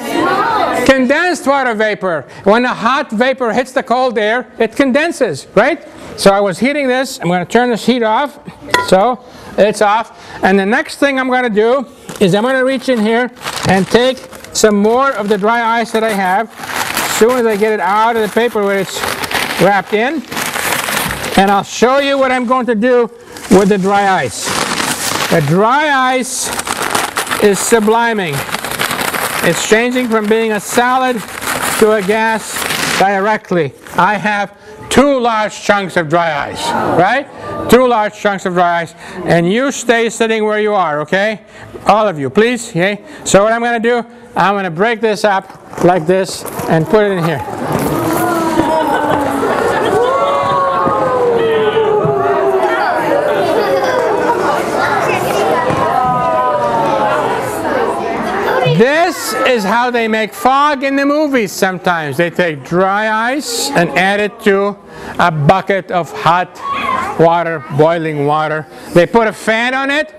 condensed water vapor. When the hot vapor hits the cold air, it condenses, right? So I was heating this. I'm going to turn this heat off. So it's off. And the next thing I'm going to do is I'm going to reach in here and take some more of the dry ice that I have. As soon as I get it out of the paper where it's wrapped in, and I'll show you what I'm going to do with the dry ice. The dry ice is subliming. It's changing from being a solid to a gas directly. I have 2 large chunks of dry ice, right? 2 large chunks of dry ice, and you stay sitting where you are, okay? All of you, please, okay? So what I'm going to do, I'm going to break this up like this and put it in here. This is how they make fog in the movies sometimes. They take dry ice and add it to a bucket of hot water, boiling water. They put a fan on it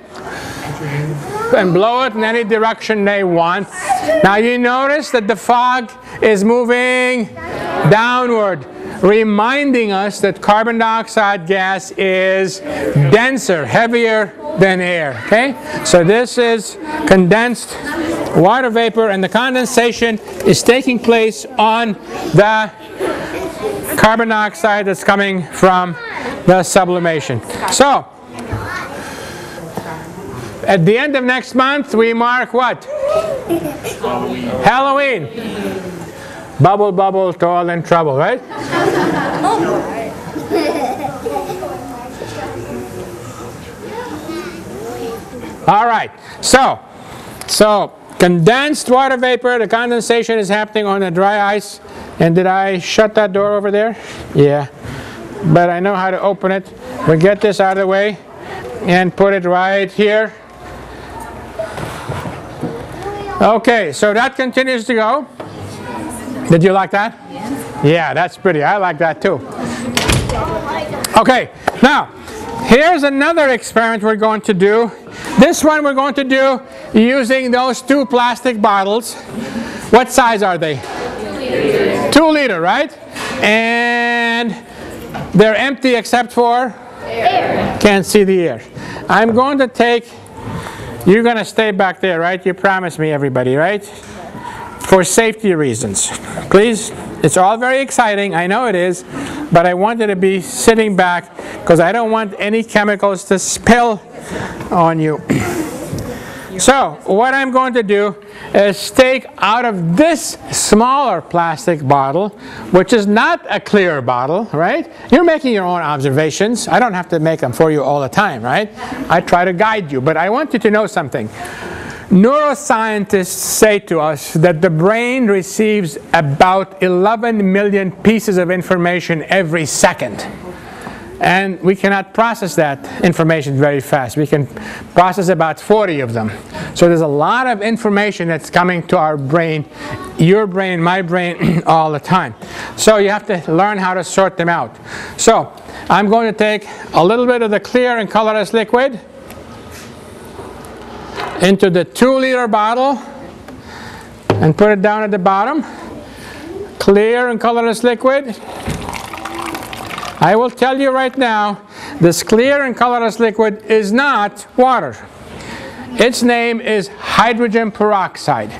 and blow it in any direction they want. Now you notice that the fog is moving downward, reminding us that carbon dioxide gas is denser, heavier than air. Okay? So this is condensed water vapor, and the condensation is taking place on the carbon dioxide that's coming from the sublimation. So at the end of next month, we mark what? Halloween. Bubble, bubble, toil and trouble, right? All right. So condensed water vapor, the condensation is happening on the dry ice. And did I shut that door over there? Yeah. But I know how to open it. We get this out of the way and put it right here. Okay, so that continues to go. Did you like that? Yeah, that's pretty. I like that too. Okay, Now, here's another experiment we're going to do. This one we're going to do using those 2 plastic bottles. What size are they? 2 liter, right? And they're empty except for? Air. Can't see the air. I'm going to take, you're going to stay back there, right? You promised me, everybody, right? For safety reasons. Please, it's all very exciting, I know it is, but I want you to be sitting back because I don't want any chemicals to spill on you. So, what I'm going to do is take out of this smaller plastic bottle, which is not a clear bottle, right? You're making your own observations. I don't have to make them for you all the time, right? I try to guide you, but I want you to know something. Neuroscientists say to us that the brain receives about 11 million pieces of information every second. And we cannot process that information very fast. We can process about 40 of them. So there's a lot of information that's coming to our brain, your brain, my brain, all the time. So you have to learn how to sort them out. So I'm going to take a little bit of the clear and colorless liquid into the 2 liter bottle and put it down at the bottom. Clear and colorless liquid. I will tell you right now, this clear and colorless liquid is not water. Its name is hydrogen peroxide.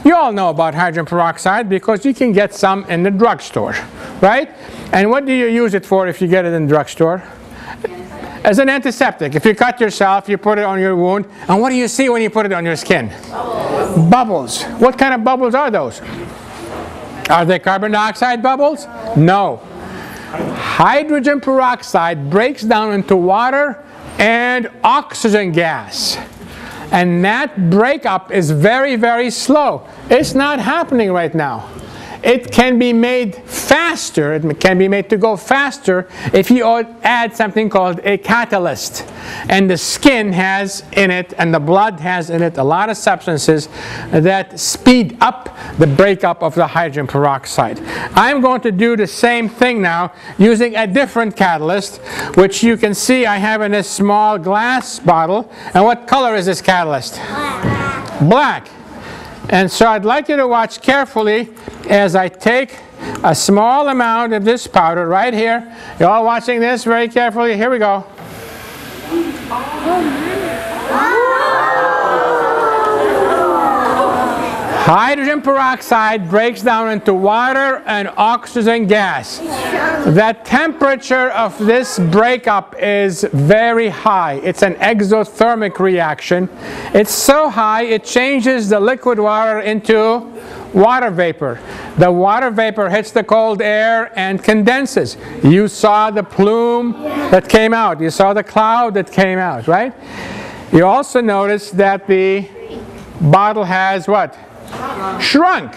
You all know about hydrogen peroxide because you can get some in the drugstore, right? And what do you use it for if you get it in the drugstore? As an antiseptic. If you cut yourself, you put it on your wound, and what do you see when you put it on your skin? Bubbles. What kind of bubbles are those? Are they carbon dioxide bubbles? No. Hydrogen peroxide breaks down into water and oxygen gas. And that breakup is very, very slow. It's not happening right now. It can be made faster, it can be made to go faster if you add something called a catalyst. And the skin has in it, and the blood has in it, a lot of substances that speed up the breakup of the hydrogen peroxide. I'm going to do the same thing now using a different catalyst, which you can see I have in this small glass bottle. And what color is this catalyst? Black. And so I'd like you to watch carefully as I take a small amount of this powder right here. You're all watching this very carefully. Here we go. Hydrogen peroxide breaks down into water and oxygen gas. The temperature of this breakup is very high. It's an exothermic reaction. It's so high it changes the liquid water into water vapor. The water vapor hits the cold air and condenses. You saw the plume that came out. You saw the cloud that came out, right? You also notice that the bottle has what? Shrunk.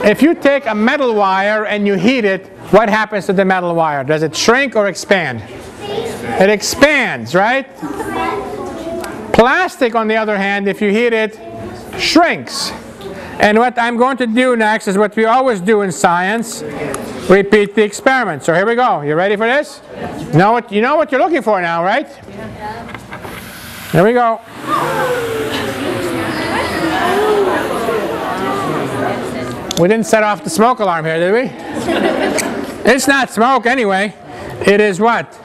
If you take a metal wire and you heat it, what happens to the metal wire? Does it shrink or expand? It expands, right? Plastic, on the other hand, if you heat it, shrinks. And what I'm going to do next is what we always do in science. Repeat the experiment. So here we go. You ready for this? You know what you're looking for now, right? Here we go. We didn't set off the smoke alarm here, did we? It's not smoke anyway. It is what?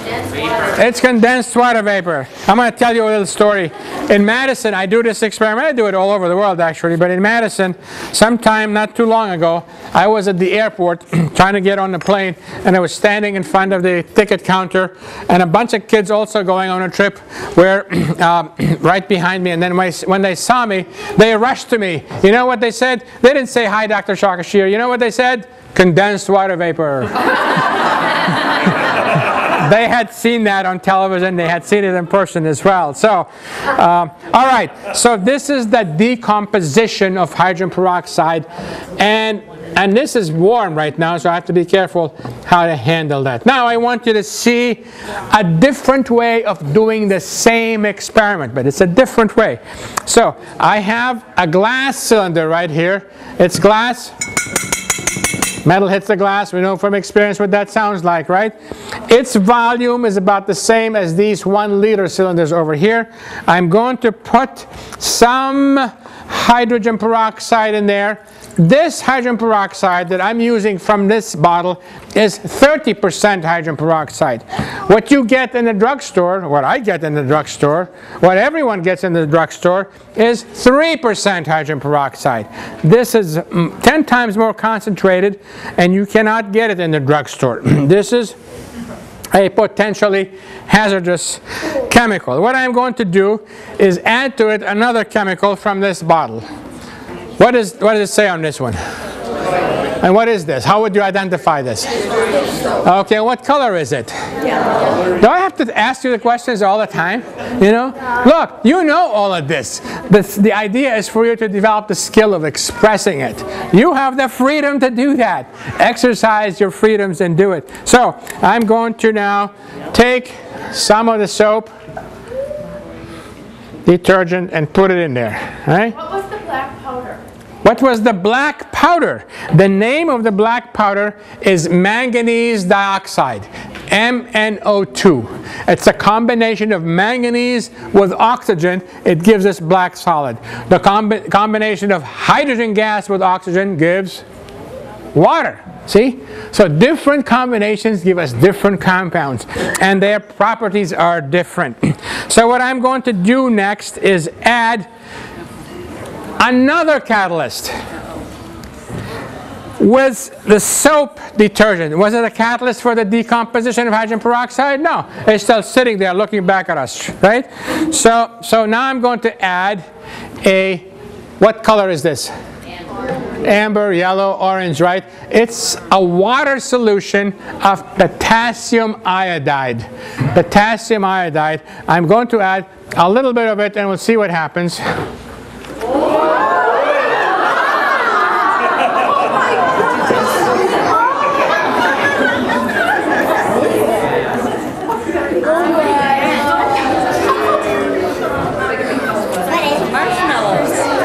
It's condensed water vapor. I'm going to tell you a little story. In Madison, I do this experiment. I do it all over the world, actually. But in Madison, sometime not too long ago, I was at the airport trying to get on the plane, and I was standing in front of the ticket counter, and a bunch of kids also going on a trip were right behind me. And then when they saw me, they rushed to me. You know what they said? They didn't say, "Hi, Dr. Shakhashiri." You know what they said? Condensed water vapor. They had seen that on television. They had seen it in person as well. So, all right. So this is the decomposition of hydrogen peroxide. And this is warm right now, so I have to be careful how to handle that. Now I want you to see a different way of doing the same experiment, but it's a different way. So I have a glass cylinder right here. It's glass. Metal hits the glass. We know from experience what that sounds like, right? Its volume is about the same as these 1 liter cylinders over here. I'm going to put some hydrogen peroxide in there. This hydrogen peroxide that I'm using from this bottle is 30% hydrogen peroxide. What you get in the drugstore, what I get in the drugstore, what everyone gets in the drugstore is 3% hydrogen peroxide. This is 10 times more concentrated, and you cannot get it in the drugstore. This is a potentially hazardous chemical. What I'm going to do is add to it another chemical from this bottle. What does it say on this one? And what is this? How would you identify this? Okay, what color is it? Yellow. Do I have to ask you the questions all the time? You know? Look, you know all of this. The idea is for you to develop the skill of expressing it. You have the freedom to do that. Exercise your freedoms and do it. So, I'm going to now take some of the soap, detergent, and put it in there. Right?
What was the black powder?
What was the black powder? The name of the black powder is manganese dioxide, MnO2. It's a combination of manganese with oxygen. It gives us black solid. The combination of hydrogen gas with oxygen gives water. See? So different combinations give us different compounds, and their properties are different. So what I'm going to do next is add another catalyst with the soap detergent. Was it a catalyst for the decomposition of hydrogen peroxide? No, it's still sitting there looking back at us, right? So now I'm going to add what color is this? Amber, yellow, orange, right? It's a water solution of potassium iodide. Potassium iodide. I'm going to add a little bit of it, and we'll see what happens.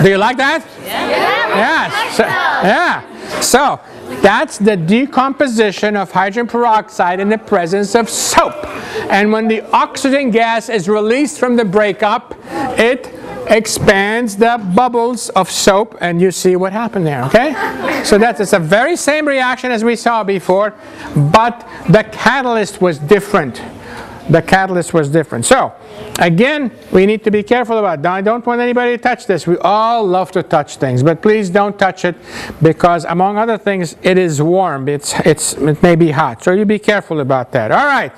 Do you like that? Yes. So that's the decomposition of hydrogen peroxide in the presence of soap. And when the oxygen gas is released from the breakup, it expands the bubbles of soap, and you see what happened there, okay? So it's the very same reaction as we saw before, but the catalyst was different. The catalyst was different. So, again, we need to be careful about that. I don't want anybody to touch this. We all love to touch things, but please don't touch it because, among other things, it is warm. It may be hot. So you be careful about that. All right.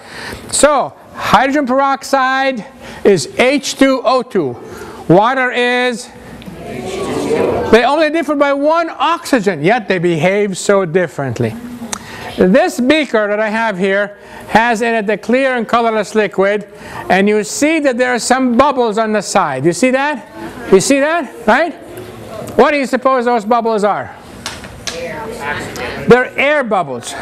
So, hydrogen peroxide is H2O2. Water is H2O. They only differ by 1 oxygen, yet they behave so differently. This beaker that I have here has in it the clear and colorless liquid, and you see that there are some bubbles on the side. You see that? You see that? Right? What do you suppose those bubbles are? They're air bubbles.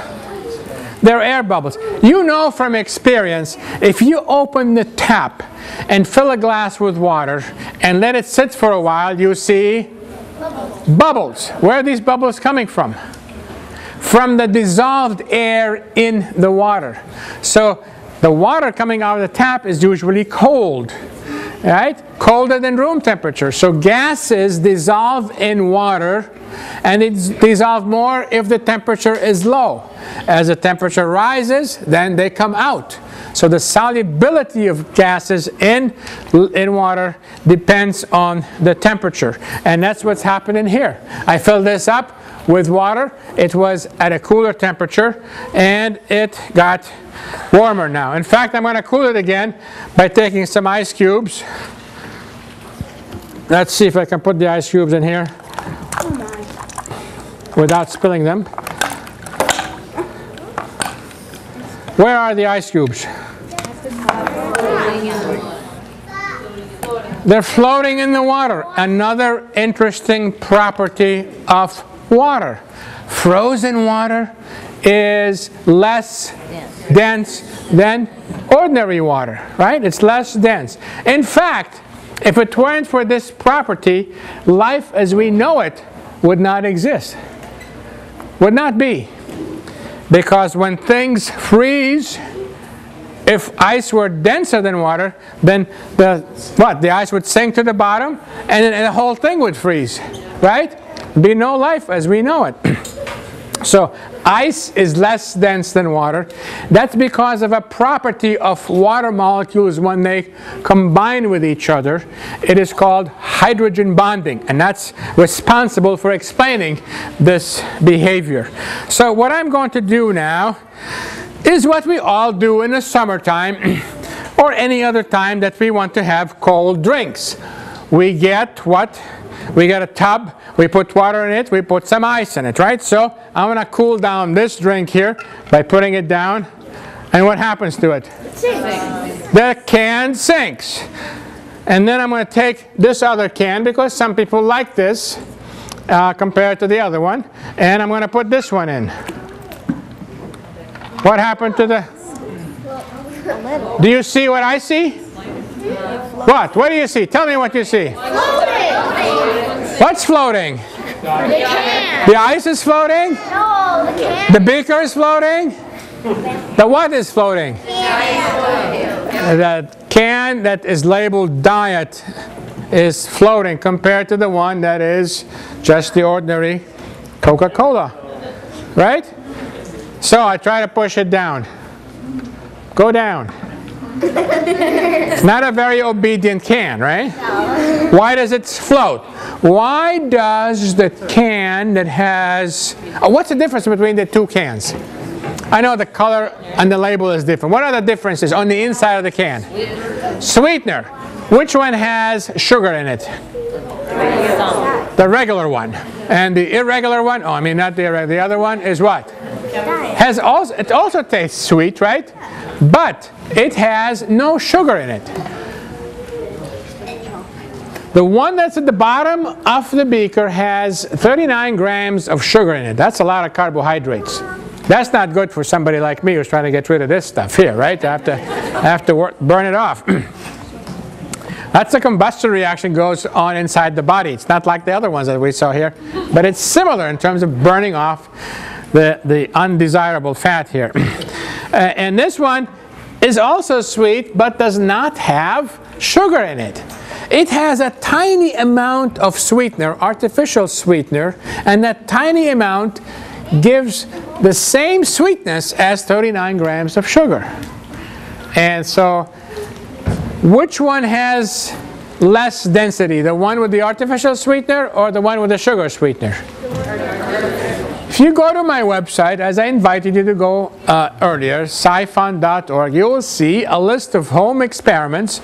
They're air bubbles. You know from experience, if you open the tap and fill a glass with water and let it sit for a while, you see bubbles. Where are these bubbles coming from? From the dissolved air in the water. So the water coming out of the tap is usually cold, right? Colder than room temperature. So gases dissolve in water, and it's dissolved more if the temperature is low. As the temperature rises, then they come out. So the solubility of gases in water depends on the temperature. And that's what's happening here. I filled this up with water. It was at a cooler temperature, and it got warmer now. In fact, I'm going to cool it again by taking some ice cubes. Let's see if I can put the ice cubes in here without spilling them. Where are the ice cubes? They're floating in the water. Another interesting property of water. Frozen water is less dense than ordinary water, right? It's less dense. In fact, if it weren't for this property, life as we know it would not exist. Would not be. Because when things freeze, if ice were denser than water, then the ice would sink to the bottom, and then the whole thing would freeze, right? Be no life as we know it. So ice is less dense than water. That's because of a property of water molecules when they combine with each other. It is called hydrogen bonding, and that's responsible for explaining this behavior. So what I'm going to do now is what we all do in the summertime or any other time that we want to have cold drinks. We get what? We get a tub, we put water in it, we put some ice in it, right? So I'm going to cool down this drink here by putting it down. And what happens to it? It sinks. The can sinks. And then I'm going to take this other can, because some people like this compared to the other one. And I'm going to put this one in. What happened to the... Do you see what I see? What? What do you see? Tell me what you see. What's floating?
The can.
The ice is floating?
No, the can.
The beaker is floating? The what is floating? The can that is labeled diet is floating compared to the one that is just the ordinary Coca-Cola. Right? So I try to push it down. Go down. It's not a very obedient can, right? No. Why does it float? Why does the can that has... what's the difference between the two cans? I know the color and the label is different. What are the differences on the inside of the can? Sweetener. Which one has sugar in it? The regular one. And the irregular one, oh, I mean not the irregular, the other one is what? It also tastes sweet, right? But it has no sugar in it. The one that's at the bottom of the beaker has 39 grams of sugar in it. That's a lot of carbohydrates. That's not good for somebody like me who's trying to get rid of this stuff here, right? I have to burn it off. That's a combustion reaction goes on inside the body. It's not like the other ones that we saw here, but it's similar in terms of burning off the undesirable fat here. And this one is also sweet, but does not have sugar in it. It has a tiny amount of sweetener, artificial sweetener, and that tiny amount gives the same sweetness as 39 grams of sugar. And so, which one has less density? The one with the artificial sweetener or the one with the sugar sweetener? If you go to my website, as I invited you to go earlier, scifun.org, you will see a list of home experiments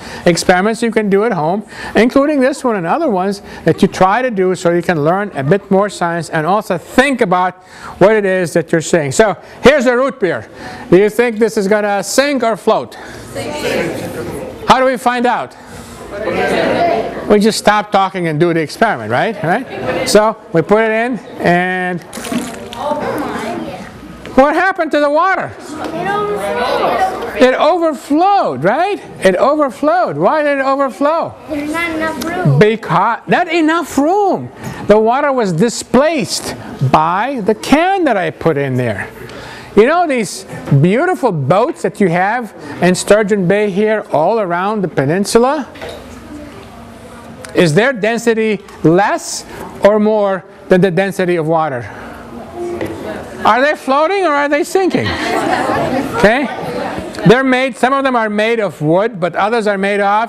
you can do at home, including this one and other ones that you try to do so you can learn a bit more science and also think about what it is that you're saying. So here's the root beer. Do you think this is going to sink or float? How do we find out? We just stop talking and do the experiment, right? So we put it in, and what happened to the water? It overflowed, right? It overflowed. Why did it overflow?
There's not enough room.
Because not enough room. The water was displaced by the can that I put in there. You know these beautiful boats that you have in Sturgeon Bay here all around the peninsula? Is their density less or more than the density of water? Are they floating or are they sinking? Okay? They're made, some of them are made of wood, but others are made of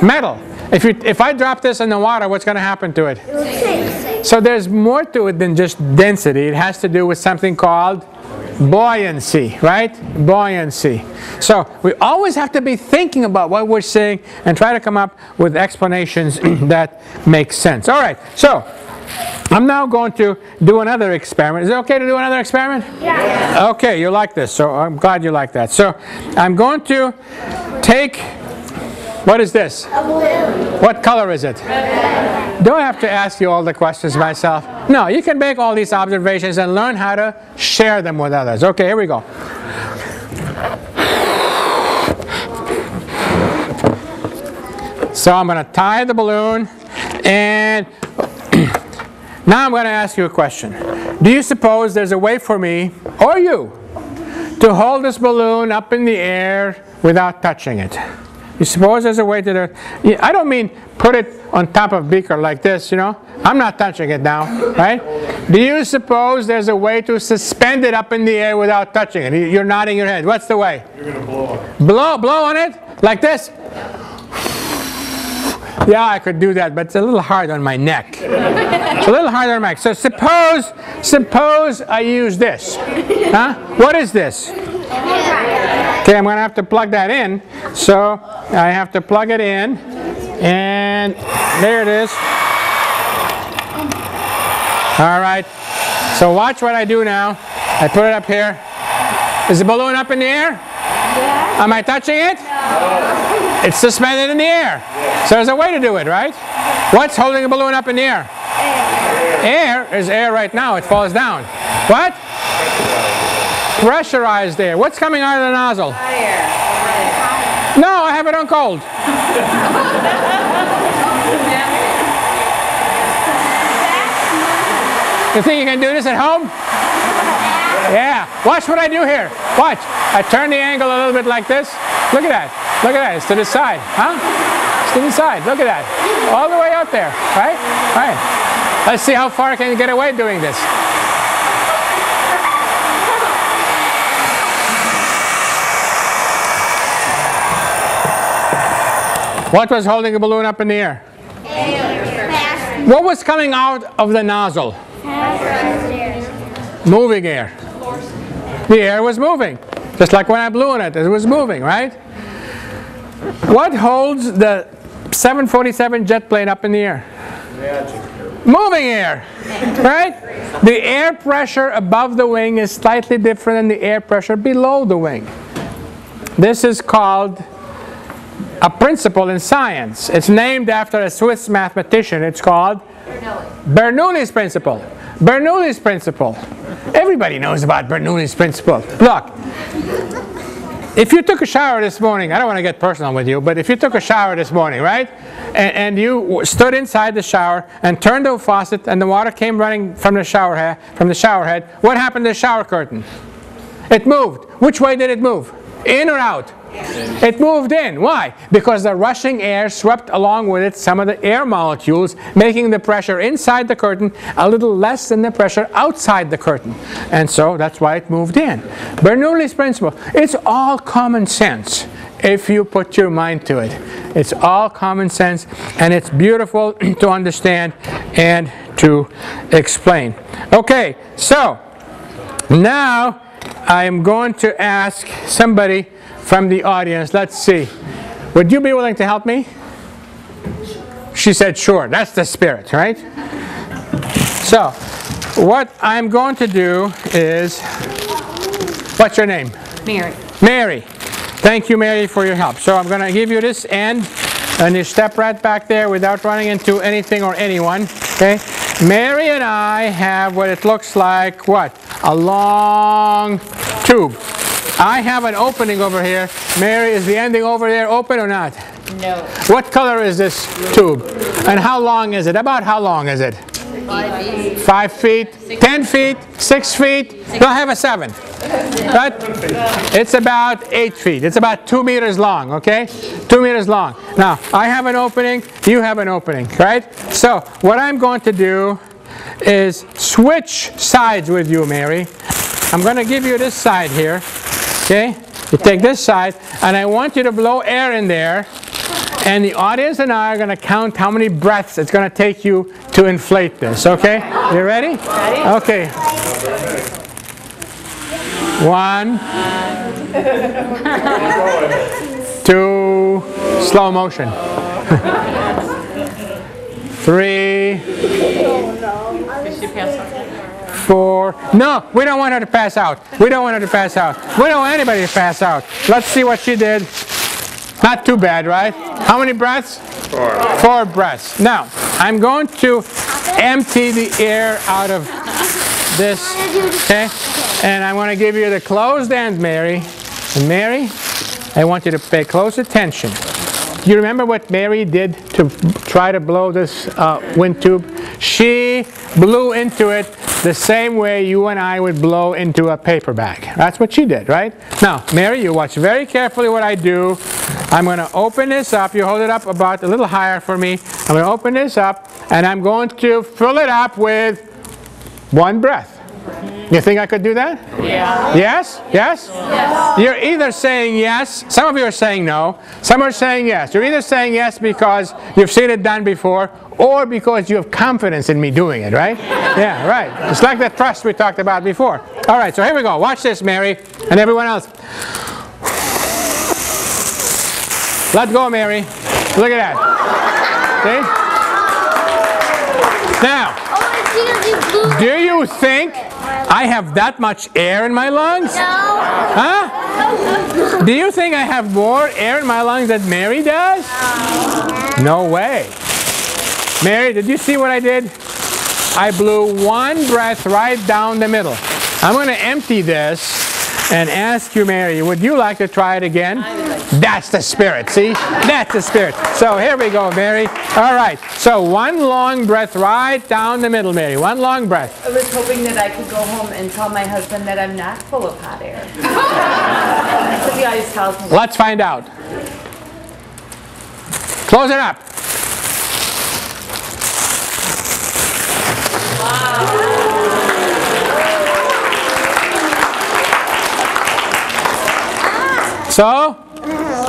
metal. If I drop this in the water, what's going to happen to it? So there's more to it than just density. It has to do with something called buoyancy, right? Buoyancy. So we always have to be thinking about what we're saying and try to come up with explanations that make sense. All right, so I'm now going to do another experiment. Is it okay to do another experiment? Yeah. Okay, you like this, so I'm glad you like that. So I'm going to take, what is this? A balloon. What color is it? Red. Do I have to ask you all the questions myself? No, you can make all these observations and learn how to share them with others. Okay, here we go. So I'm going to tie the balloon, and Now I'm going to ask you a question. Do you suppose there's a way for me, or you, to hold this balloon up in the air without touching it? You suppose there's a way to do it? I don't mean put it on top of a beaker like this, you know. I'm not touching it now, right? Do you suppose there's a way to suspend it up in the air without touching it? You're nodding your head. What's the way?
You're going to blow on it.
Blow on it? Like this? Yeah, I could do that, but it's a little hard on my neck. It's a little hard on my neck. So suppose I use this. Huh? What is this? Okay, I'm going to have to plug that in. So I have to plug it in. And there it is. All right. So watch what I do now. I put it up here. Is the balloon up in the air? Yeah. Am I touching it? No. It's suspended in the air. So there's a way to do it, right? What's holding the balloon up in the air? Air is air right now. It falls down. What? Pressurized air. What's coming out of the nozzle? No, I have it on cold. You think you can do this at home? Yeah. Watch what I do here. Watch. I turn the angle a little bit like this. Look at that. Look at that. It's to the side. Huh? It's to the side. Look at that. All the way out there. Right? Right. Let's see how far I can get away doing this. What was holding the balloon up in the air? Air. What was coming out of the nozzle? Moving air. The air was moving. Just like when I blew on it, it was moving, right? What holds the 747 jet plane up in the air? Moving air, right? The air pressure above the wing is slightly different than the air pressure below the wing. This is called a principle in science. It's named after a Swiss mathematician. It's called Bernoulli's principle. Bernoulli's principle. Everybody knows about Bernoulli's principle. Look, if you took a shower this morning, I don't want to get personal with you, but if you took a shower this morning, right, and you stood inside the shower and turned the faucet and the water came running from the shower head, what happened to the shower curtain? It moved. Which way did it move? In or out? It moved in. Why? Because the rushing air swept along with it some of the air molecules, making the pressure inside the curtain a little less than the pressure outside the curtain. And so that's why it moved in. Bernoulli's principle. It's all common sense if you put your mind to it. It's all common sense, and it's beautiful to understand and to explain. Okay, so now I'm going to ask somebody from the audience. Let's see. Would you be willing to help me? She said, sure. That's the spirit, right? So, what I'm going to do is, what's your name?
Mary.
Mary. Thank you, Mary, for your help. So I'm going to give you this end, and you step right back there without running into anything or anyone. Okay? Mary and I have what it looks like, what? A long tube. I have an opening over here. Mary, is the ending over there open or not?
No.
What color is this tube? And how long is it? About how long is it?
5 feet.
5 feet? 10 feet? 6 feet? No, I have a 7. But it's about 8 feet. It's about 2 meters long, okay? 2 meters long. Now, I have an opening. You have an opening, right? So, what I'm going to do is switch sides with you, Mary. I'm going to give you this side here. Okay, you take this side, and I want you to blow air in there, and the audience and I are going to count how many breaths it's going to take you to inflate this, okay? You ready? Ready. Okay. 1, 2, slow motion. 3, 4. No, we don't want her to pass out. We don't want her to pass out. We don't want anybody to pass out. Let's see what she did. Not too bad, right? How many breaths? 4. 4 breaths. Now, I'm going to empty the air out of this, okay? And I want to give you the closed end, Mary. And Mary, I want you to pay close attention. Do you remember what Mary did to try to blow this wind tube? She blew into it the same way you and I would blow into a paper bag. That's what she did, right? Now, Mary, you watch very carefully what I do. I'm going to open this up. You hold it up about a little higher for me. I'm going to open this up, and I'm going to fill it up with one breath. You think I could do that?
Yeah.
Yes? Yes? Yes. You're either saying yes, some of you are saying no, some are saying yes. You're either saying yes because you've seen it done before, or because you have confidence in me doing it, right? Yeah, right. It's like that trust we talked about before. All right, so here we go. Watch this, Mary, and everyone else. Let go, Mary. Look at that. See? Now, do you think I have that much air in my lungs?
No.
Huh? Do you think I have more air in my lungs than Mary does? No way. Mary, did you see what I did? I blew one breath right down the middle. I'm going to empty this and ask you, Mary, would you like to try it again? That's the spirit, see? That's the spirit. So here we go, Mary. All right, so one long breath right down the middle, Mary. One long breath.
I was hoping that I could go home and tell my husband that I'm not full of hot air. So he always tells me.
Let's find out. Close it up. So,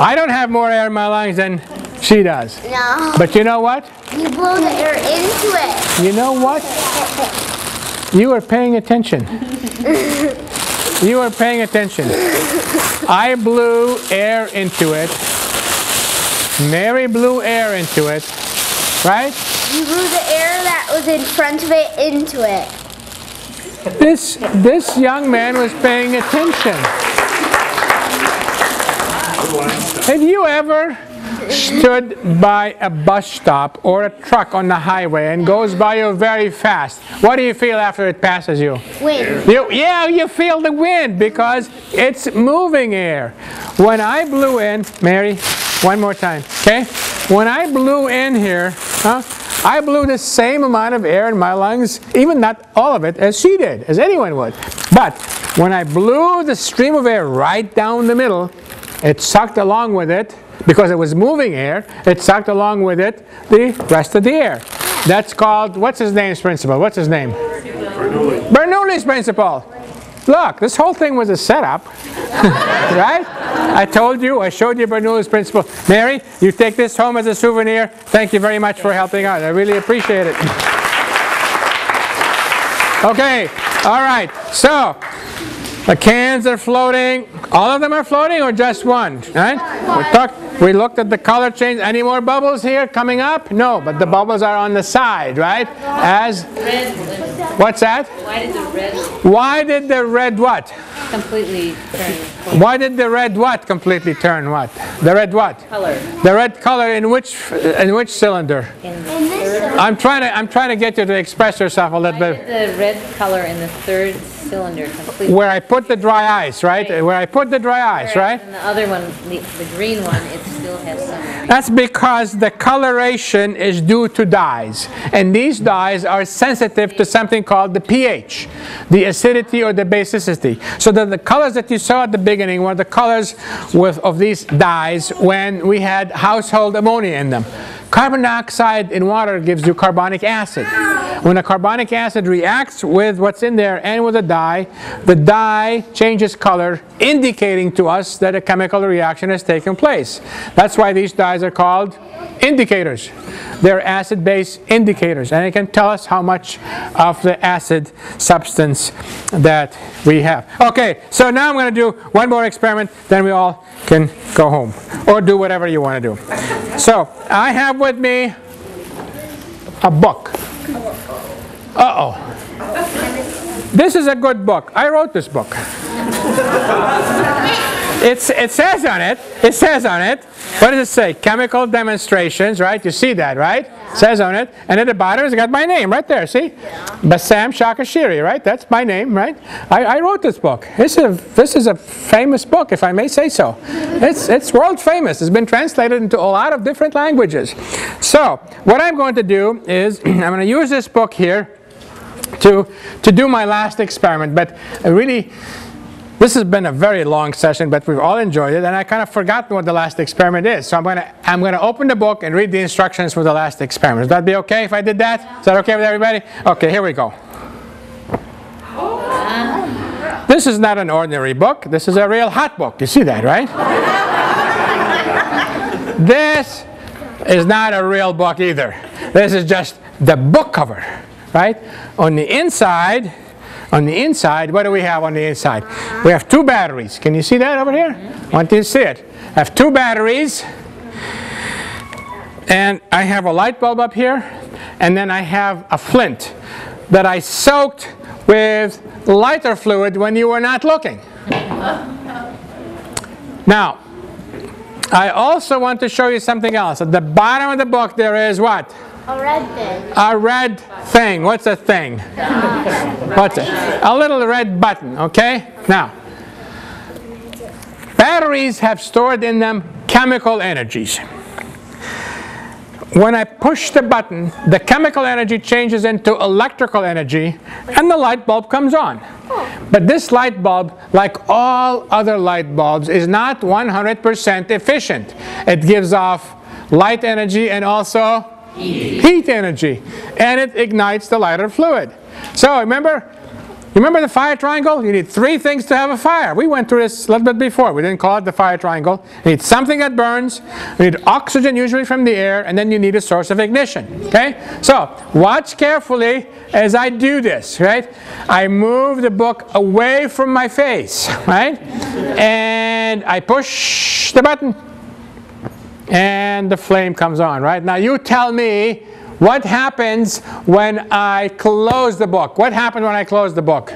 I don't have more air in my lungs than she does.
No.
But you know what?
You blow the air into it.
You know what? You are paying attention. You are paying attention. I blew air into it. Mary blew air into it. Right?
You blew the air that was in front of it into it.
This young man was paying attention. Have you ever stood by a bus stop or a truck on the highway and goes by you very fast? What do you feel after it passes you?
Wind.
You feel the wind because it's moving air. When I blew in, Mary, one more time, okay? When I blew in here, I blew the same amount of air in my lungs, even not all of it, as she did, as anyone would. But when I blew the stream of air right down the middle, it sucked along with it, because it was moving air, it sucked along with it the rest of the air. That's called, what's his name's principle? What's his name? Bernoulli's principle. Look, this whole thing was a setup, right? I told you, I showed you Bernoulli's principle. Mary, you take this home as a souvenir. Thank you very much for helping out. I really appreciate it. Okay, all right, so the cans are floating. All of them are floating or just one? Right? We looked at the color change. Any more bubbles here coming up? No, but the bubbles are on the side, right? As what's that? Why did the red what?
Completely turn.
Why did the red what completely turn what? The red what?
Color.
The red color in which cylinder?
In the third.
I'm trying to get you to express yourself a little bit.
The red color in the third cylinder completely.
Where I put the dry ice, right? Where I put the dry ice, right?
And the other one, the green one, it still has some.
That's because the coloration is due to dyes. And these dyes are sensitive to something called the pH, the acidity or the basicity. So the colors that you saw at the beginning were the colors of these dyes when we had household ammonia in them. Carbon dioxide in water gives you carbonic acid. When the carbonic acid reacts with what's in there and with the dye changes color, indicating to us that a chemical reaction has taken place. That's why these dyes are called indicators. They're acid-base indicators, and it can tell us how much of the acid substance that we have. Okay, so now I'm going to do one more experiment, then we all can go home, or do whatever you want to do. So, I have with me a book. Uh-oh. This is a good book. I wrote this book. it says on it, what does it say? Chemical demonstrations, right? You see that, right? It says on it. And at the bottom it's got my name right there, see? Bassam Shakhashiri, right? That's my name, right? I wrote this book. This is a famous book, if I may say so. It's world famous. It's been translated into a lot of different languages. So, what I'm going to do is, I'm going to use this book here to do my last experiment. But really, this has been a very long session, but we've all enjoyed it, and I kind of forgotten what the last experiment is. So I'm going to open the book and read the instructions for the last experiment. Would that be okay if I did that? Is that okay with everybody? Okay, here we go. This is not an ordinary book. This is a real hot book. You see that, right? This is not a real book either. This is just the book cover, right? On the inside, what do we have on the inside? We have 2 batteries. Can you see that over here? I want you to see it. I have 2 batteries, and I have a light bulb up here, and then I have a flint that I soaked with lighter fluid when you were not looking. Now, I also want to show you something else. At the bottom of the book there is what?
A red thing.
A red thing. What's a thing? What's it? A little red button, okay? Now, batteries have stored in them chemical energies. When I push the button, the chemical energy changes into electrical energy, and the light bulb comes on. But this light bulb, like all other light bulbs, is not 100% efficient. It gives off light energy and also heat energy, and it ignites the lighter fluid. So remember the fire triangle? You need 3 things to have a fire. We went through this a little bit before. We didn't call it the fire triangle. You need something that burns, you need oxygen usually from the air, and then you need a source of ignition. Okay? So watch carefully as I do this, right? I move the book away from my face, right? And I push the button, and the flame comes on, right? Now you tell me what happens when I close the book. What happened when I close the book?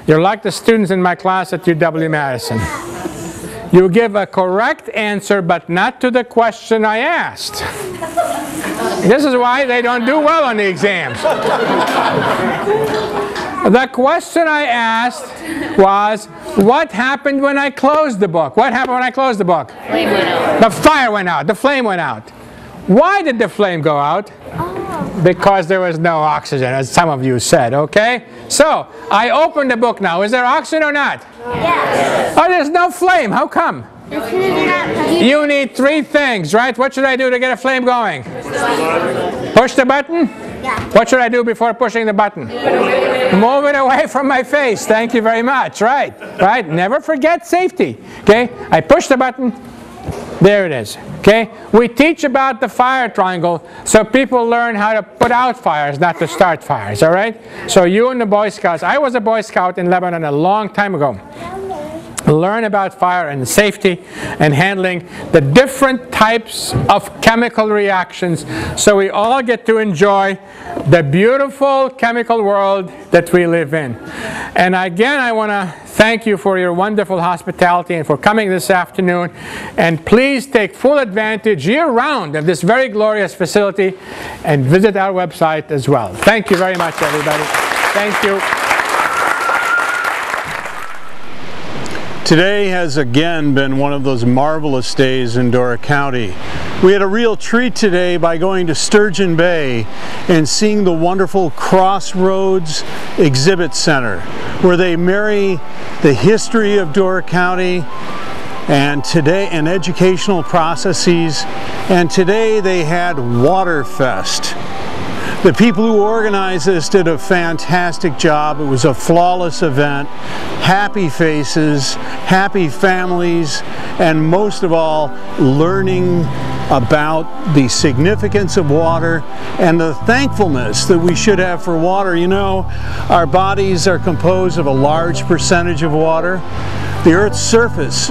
You're like the students in my class at UW-Madison. You give a correct answer, but not to the question I asked. This is why they don't do well on the exams. The question I asked was, what happened when I closed the book? What happened when I closed the book?
Flame went out.
The fire went out. The flame went out. Why did the flame go out? Because there was no oxygen, as some of you said, okay? So, I opened the book now. Is there oxygen or not?
Yes.
Oh, there's no flame. How come? You need 3 things, right? What should I do to get a flame going? Push the button?
Yeah.
What should I do before pushing the button? Move it away from my face. Thank you very much. Right. Right. Never forget safety. Okay. I push the button. There it is. Okay. We teach about the fire triangle so people learn how to put out fires, not to start fires. All right. So you and the Boy Scouts. I was a Boy Scout in Lebanon a long time ago. Learn about fire and safety and handling the different types of chemical reactions so we all get to enjoy the beautiful chemical world that we live in. And again, I want to thank you for your wonderful hospitality and for coming this afternoon. And please take full advantage year-round of this very glorious facility and visit our website as well. Thank you very much, everybody. Thank you.
Today has again been one of those marvelous days in Dora County. We had a real treat today by going to Sturgeon Bay and seeing the wonderful Crossroads Exhibit Center, where they marry the history of Dora County and educational processes, and today they had Waterfest. The people who organized this did a fantastic job. It was a flawless event. Happy faces, happy families, and most of all, learning about the significance of water and the thankfulness that we should have for water. You know, our bodies are composed of a large percentage of water. The Earth's surface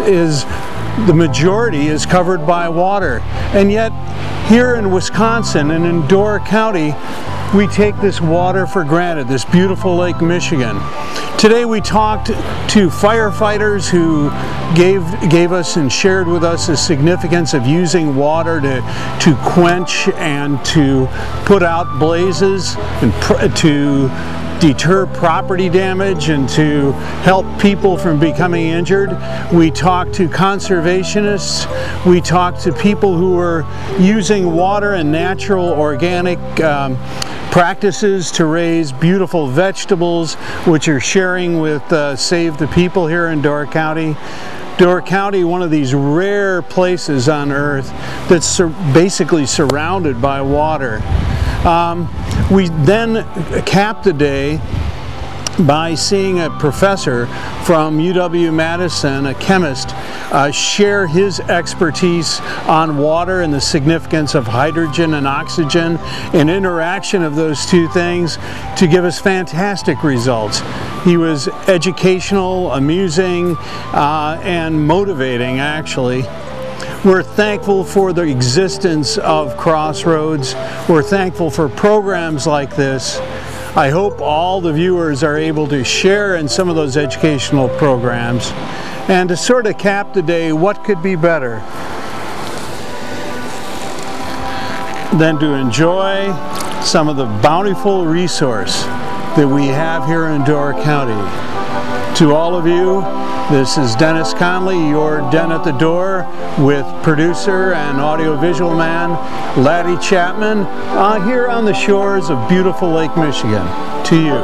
the majority is covered by water, and yet here in Wisconsin and in Dora County, we take this water for granted, this beautiful Lake Michigan. Today we talked to firefighters who gave us and shared with us the significance of using water to quench and to put out blazes and to deter property damage and to help people from becoming injured. We talked to conservationists. We talked to people who are using water and natural organic practices to raise beautiful vegetables, which are sharing with Save the People here in Door County. Door County, one of these rare places on earth that's basically surrounded by water. We then capped the day by seeing a professor from UW-Madison, a chemist, share his expertise on water and the significance of hydrogen and oxygen and interaction of those two things to give us fantastic results. He was educational, amusing, and motivating, actually. We're thankful for the existence of Crossroads. We're thankful for programs like this. I hope all the viewers are able to share in some of those educational programs. And to sort of cap the day, what could be better than to enjoy some of the bountiful resource that we have here in Door County. To all of you, this is Dennis Connolly, your Den at the Door, with producer and audiovisual man Laddie Chapman, here on the shores of beautiful Lake Michigan. To you.